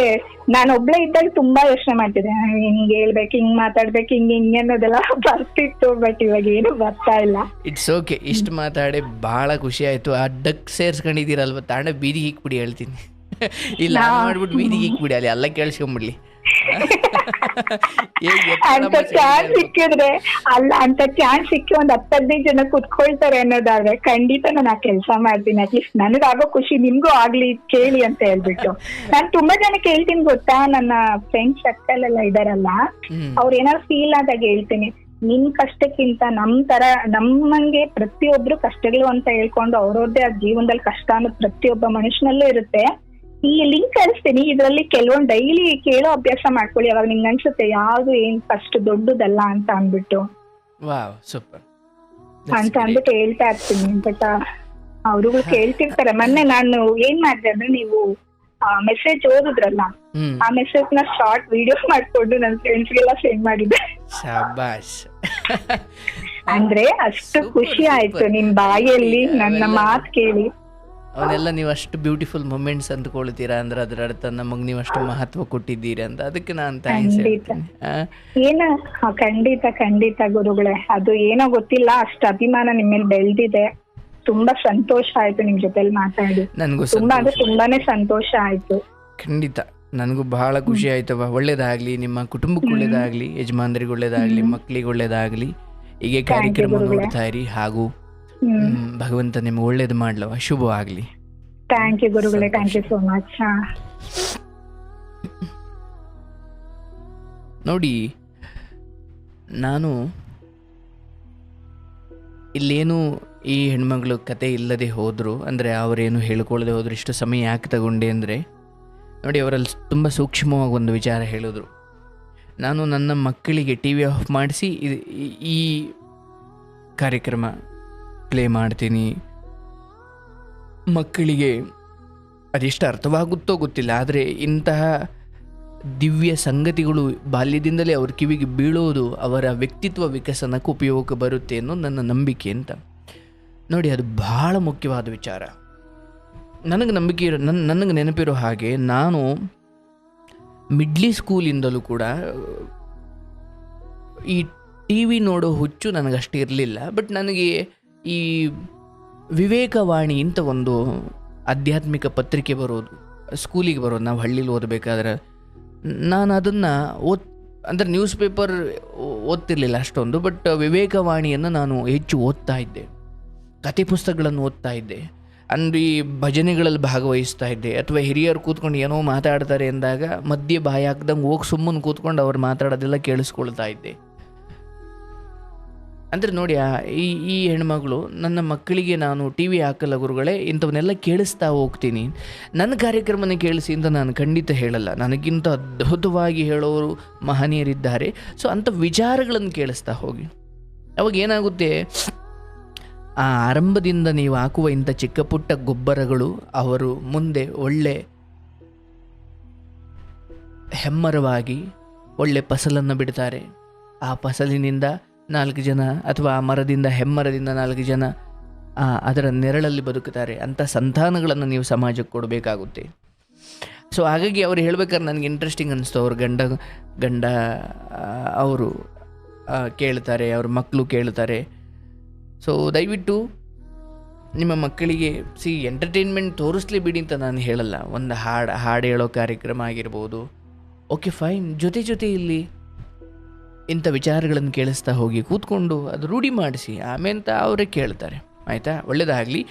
ನಾನು ಒಬ್ಳೆ ಇದ್ದಾಗ ತುಂಬಾ ಯೋಚನೆ ಮಾಡ್ತಿದ್ದೆ, ಹಿಂಗ್ ಹೇಳ್ಬೇಕು, ಹಿಂಗ್ ಮಾತಾಡ್ಬೇಕು, ಹಿಂಗ್ ಅನ್ನೋದೆಲ್ಲ ಬರ್ತಿತ್ತು. ಬಟ್ ಇವಾಗ ಏನು ಬರ್ತಾ ಇಲ್ಲ. ಇಟ್ಸ್ ಓಕೆ, ಇಷ್ಟು ಮಾತಾಡಿ ಬಹಳ ಖುಷಿ ಆಯ್ತು. ಆ ಡಕ್ ಸೇರ್ಸ್ಕೊಂಡಿದ್ದೀರಲ್ವ, ತಾಂಡ ಬೀದಿಗೆ ಇಕ್ಬಿಡಿ ಹೇಳ್ತೀನಿ. ಇಲ್ಲ ಮಾಡ್ಬಿಟ್ಟು ಬೀದಿಗೆ ಇಕ್ಬಿಡಿ, ಅಲ್ಲಿ ಎಲ್ಲ ಕೇಳಿಸ್ಕೊಂಡ್ಬಿಡ್ಲಿ. ಅಂತ ಚಾನ್ಸ್ ಸಿಕ್ಕಿದ್ರೆ ಅಂತ ಚಾನ್ಸ್ ಸಿಕ್ಕಿ ಒಂದ್ 10-15 ಜನ ಕುತ್ಕೊಳ್ತಾರೆ ಅನ್ನೋದಾದ್ರೆ ಖಂಡಿತ ನಾನು ಆ ಕೆಲ್ಸ ಮಾಡ್ತೀನಿ. ಅಟ್ಲೀಸ್ಟ್ ನನಗಾಗೋ ಖುಷಿ ನಿಮ್ಗೂ ಆಗ್ಲಿ ಕೇಳಿ ಅಂತ ಹೇಳ್ಬಿಟ್ಟು. ನಾನ್ ತುಂಬಾ ಜನ ಕೇಳ್ತೀನಿ ಗೊತ್ತಾ, ನನ್ನ ಫ್ರೆಂಡ್ಸ್ ಸರ್ಕಲ್ ಎಲ್ಲ ಇದಾರಲ್ಲ, ಅವ್ರ ಏನಾದ್ರು ಫೀಲ್ ಆದಾಗ ಹೇಳ್ತೀನಿ, ನಿಮ್ ಕಷ್ಟಕ್ಕಿಂತ ನಮ್ಮಂಗೆ ಪ್ರತಿಯೊಬ್ರು ಕಷ್ಟಗಳು ಅಂತ ಹೇಳ್ಕೊಂಡು ಅವ್ರವ್ರದ್ದೇ ಆ ಜೀವನದಲ್ಲಿ ಕಷ್ಟ ಅನ್ನೋದು ಪ್ರತಿಯೊಬ್ಬ ಮನುಷ್ಯನಲ್ಲೂ ಇರುತ್ತೆ. ಈ ಲಿಂಕ್ ಕಳಿಸ್ತೀನಿ, ಇದ್ರಲ್ಲಿ ಕೆಲವೊಂದು ಡೈಲಿ ಕೇಳೋ ಅಭ್ಯಾಸ ಮಾಡ್ಕೊಳ್ಳಿ, ಅವಾಗ ನಿಂಗೆ ಅನ್ಸುತ್ತೆ ಯಾವ್ದು ಏನ್ ಫಸ್ಟ್ ದೊಡ್ಡದಲ್ಲ ಅಂತ ಅಂದ್ಬಿಟ್ಟು ಅಂತ ಅಂದ್ಬಿಟ್ಟು ಹೇಳ್ತಾ ಇರ್ತೀನಿ. ಬಟ್ ಅವ್ರುಗಳು ಕೇಳ್ತಿರ್ತಾರೆ. ಮೊನ್ನೆ ನಾನು ಏನ್ ಮಾಡಿದೆ ಅಂದ್ರೆ, ನೀವು ಮೆಸೇಜ್ ಓದಿದ್ರಲ್ಲ, ಆ ಮೆಸೇಜ್ ನ ಶಾರ್ಟ್ ವಿಡಿಯೋ ಮಾಡ್ಕೊಂಡು ನನ್ನ ಫ್ರೆಂಡ್ಸ್ಗೆಲ್ಲ ಸೆಂಡ್ ಮಾಡಿದ್ದೆ. ಅಂದ್ರೆ ಅಷ್ಟು ಖುಷಿ ಆಯ್ತು ನಿಮ್ ಬಾಯಲ್ಲಿ ನನ್ನ ಮಾತು ಕೇಳಿ. ಅವನ್ನೆಲ್ಲ ನೀವು ಅಷ್ಟು ಬ್ಯೂಟಿಫುಲ್ ಮೊಮೆಂಟ್ಸ್ ಅಂದ್ಕೊಳ್ತೀರಾ ಅಂದ್ರೆ ಅದರ ಅರ್ಥ ನಮಗ್ ನೀವು ಅಷ್ಟು ಮಹತ್ವ ಕೊಟ್ಟಿದ್ದೀರಿ ಅಂತ. ಅದಕ್ಕೆ ನಾನು ಖಂಡಿತ ಗುರುಗಳೇ, ಅದು ಏನೋ ಗೊತ್ತಿಲ್ಲ, ಅಷ್ಟು ಅಭಿಮಾನ ನಿಮ್ಮ ಮೇಲೆ ಬೆಳೆದಿದೆ. ತುಂಬಾ ಸಂತೋಷ ಆಯ್ತು ನಿಮ್ ಜೊತೆಲಿ ಮಾತಾಡಿ. ನನಗೂ ತುಂಬಾನೇ ಸಂತೋಷ ಆಯ್ತು. ಖಂಡಿತ ನನಗೂ ಬಹಳ ಖುಷಿ ಆಯ್ತವ. ಒಳ್ಳೇದಾಗ್ಲಿ, ನಿಮ್ಮ ಕುಟುಂಬಕ್ಕೆ ಒಳ್ಳೇದಾಗ್ಲಿ, ಯಜಮಾನರಿಗೆ ಒಳ್ಳೇದಾಗ್ಲಿ, ಮಕ್ಕಳಿಗೆ ಒಳ್ಳೇದಾಗ್ಲಿ. ಹೀಗೆ ಕಾರ್ಯಕ್ರಮ ನೋಡ್ತಾ ಇರಿ, ಹಾಗೂ ಭಗವಂತ ನಿಮ್ಗೆ ಒಳ್ಳೇದು ಮಾಡ್ಲವ, ಶುಭವಾಗ್ಲಿ. ಥ್ಯಾಂಕ್ ಯು ಗುರುಗಳೇ, ಥ್ಯಾಂಕ್ ಯು ಸೋ ಮಚ್. ನೋಡಿ, ನಾನು ಇಲ್ಲೇನು ಈ ಹೆಣ್ಮಗಳು ಕತೆ ಇಲ್ಲದೆ ಹೋದ್ರು ಅಂದರೆ ಅವರೇನು ಹೇಳ್ಕೊಳ್ಳದೆ ಹೋದ್ರು, ಇಷ್ಟು ಸಮಯ ಯಾಕೆ ತಗೊಂಡೆ ಅಂದರೆ, ನೋಡಿ ಅವರಲ್ಲಿ ತುಂಬ ಸೂಕ್ಷ್ಮವಾಗಿ ಒಂದು ವಿಚಾರ ಹೇಳಿದ್ರು. ನಾನು ನನ್ನ ಮಕ್ಕಳಿಗೆ ಟಿ ವಿ ಆಫ್ ಮಾಡಿಸಿ ಈ ಕಾರ್ಯಕ್ರಮ ಪ್ಲೇ ಮಾಡ್ತೀನಿ, ಮಕ್ಕಳಿಗೆ ಅದೆಷ್ಟು ಅರ್ಥವಾಗುತ್ತೋ ಗೊತ್ತಿಲ್ಲ, ಆದರೆ ಇಂತಹ ದಿವ್ಯ ಸಂಗತಿಗಳು ಬಾಲ್ಯದಿಂದಲೇ ಅವ್ರ ಕಿವಿಗೆ ಬೀಳೋದು ಅವರ ವ್ಯಕ್ತಿತ್ವ ವಿಕಸನಕ್ಕೆ ಉಪಯೋಗ ಬರುತ್ತೆ ಅನ್ನೋ ನನ್ನ ನಂಬಿಕೆ ಅಂತ. ನೋಡಿ, ಅದು ಬಹಳ ಮುಖ್ಯವಾದ ವಿಚಾರ. ನನಗೆ ನಂಬಿಕೆ ನನಗೆ ನೆನಪಿರೋ ಹಾಗೆ, ನಾನು ಮಿಡ್ಲಿ ಸ್ಕೂಲಿಂದಲೂ ಕೂಡ ಈ ಟಿ ವಿ ನೋಡೋ ಹುಚ್ಚು ನನಗಷ್ಟು ಇರಲಿಲ್ಲ. ಬಟ್ ನನಗೆ ಈ ವಿವೇಕವಾಣಿ ಅಂತ ಒಂದು ಆಧ್ಯಾತ್ಮಿಕ ಪತ್ರಿಕೆ ಬರೋದು, ಸ್ಕೂಲಿಗೆ ಬರೋದು, ನಾವು ಹಳ್ಳಿಲಿ ಓದಬೇಕಾದ್ರೆ ನಾನು ಅದನ್ನು ಅಂದರೆ ನ್ಯೂಸ್ ಪೇಪರ್ ಓದ್ತಿರ್ಲಿಲ್ಲ ಅಷ್ಟೊಂದು, ಬಟ್ ವಿವೇಕವಾಣಿಯನ್ನು ನಾನು ಹೆಚ್ಚು ಓದ್ತಾ ಇದ್ದೆ, ಕತೆ ಪುಸ್ತಕಗಳನ್ನು ಓದ್ತಾ ಇದ್ದೆ. ಅಂದರೆ ಈ ಭಜನೆಗಳಲ್ಲಿ ಭಾಗವಹಿಸ್ತಾ ಇದ್ದೆ, ಅಥವಾ ಹಿರಿಯರು ಕೂತ್ಕೊಂಡು ಏನೋ ಮಾತಾಡ್ತಾರೆ ಎಂದಾಗ ಮಧ್ಯೆ ಬಾಯಿ ಹಾಕ್ದಂಗೆ ಹೋಗಿ ಸುಮ್ಮನೆ ಕೂತ್ಕೊಂಡು ಅವ್ರು ಮಾತಾಡೋದೆಲ್ಲ ಕೇಳಿಸ್ಕೊಳ್ತಾ ಇದ್ದೆ. ಅಂದರೆ ನೋಡಿ, ಈ ಹೆಣ್ಮಗಳು ನನ್ನ ಮಕ್ಕಳಿಗೆ ನಾನು ಟಿ ವಿ ಹಾಕಲ್ಲ ಗುರುಗಳೇ, ಇಂಥವನ್ನೆಲ್ಲ ಕೇಳಿಸ್ತಾ ಹೋಗ್ತೀನಿ. ನನ್ನ ಕಾರ್ಯಕ್ರಮನ ಕೇಳಿಸಿ ಅಂತ ನಾನು ಖಂಡಿತ ಹೇಳಲ್ಲ, ನನಗಿಂತ ಅದ್ಭುತವಾಗಿ ಹೇಳೋರು ಮಹನೀಯರಿದ್ದಾರೆ. ಸೊ ಅಂಥ ವಿಚಾರಗಳನ್ನು ಕೇಳಿಸ್ತಾ ಹೋಗಿ. ಅವಾಗ ಏನಾಗುತ್ತೆ, ಆ ಆರಂಭದಿಂದ ನೀವು ಹಾಕುವ ಇಂಥ ಚಿಕ್ಕ ಪುಟ್ಟ ಗೊಬ್ಬರಗಳು ಅವರು ಮುಂದೆ ಒಳ್ಳೆ ಹೆಮ್ಮರವಾಗಿ ಒಳ್ಳೆ ಫಸಲನ್ನು ಬಿಡ್ತಾರೆ. ಆ ಫಸಲಿನಿಂದ 4 ಜನ, ಅಥವಾ ಆ ಮರದಿಂದ, ಹೆಮ್ಮರದಿಂದ 4 ಜನ ಅದರ ನೆರಳಲ್ಲಿ ಬದುಕುತ್ತಾರೆ. ಅಂಥ ಸಂತಾನಗಳನ್ನು ನೀವು ಸಮಾಜಕ್ಕೆ ಕೊಡಬೇಕಾಗುತ್ತೆ. ಸೊ ಹಾಗಾಗಿ ಅವ್ರು ಹೇಳ್ಬೇಕಾದ್ರೆ ನನಗೆ ಇಂಟ್ರೆಸ್ಟಿಂಗ್ ಅನ್ನಿಸ್ತು. ಅವ್ರ ಗಂಡ ಅವರು ಕೇಳ್ತಾರೆ, ಅವ್ರ ಮಕ್ಕಳು ಕೇಳ್ತಾರೆ. ಸೊ ದಯವಿಟ್ಟು ನಿಮ್ಮ ಮಕ್ಕಳಿಗೆ ಎಂಟರ್ಟೈನ್ಮೆಂಟ್ ತೋರಿಸ್ಲಿ ಬಿಡಿ ಅಂತ ನಾನು ಹೇಳಲ್ಲ. ಒಂದು ಹಾಡು ಹೇಳೋ ಕಾರ್ಯಕ್ರಮ ಆಗಿರ್ಬೋದು, ಓಕೆ ಫೈನ್, ಜೊತೆ ಇಲ್ಲಿ ಇಂಥ ವಿಚಾರಗಳನ್ನು ಕೇಳಿಸ್ತಾ ಹೋಗಿ ಕೂತ್ಕೊಂಡು ಅದು ರೂಢಿ ಮಾಡಿಸಿ, ಆಮೇಲೆ ಅವರೇ ಕೇಳ್ತಾರೆ. ಆಯಿತಾ? ಒಳ್ಳೆಯದಾಗಲಿ.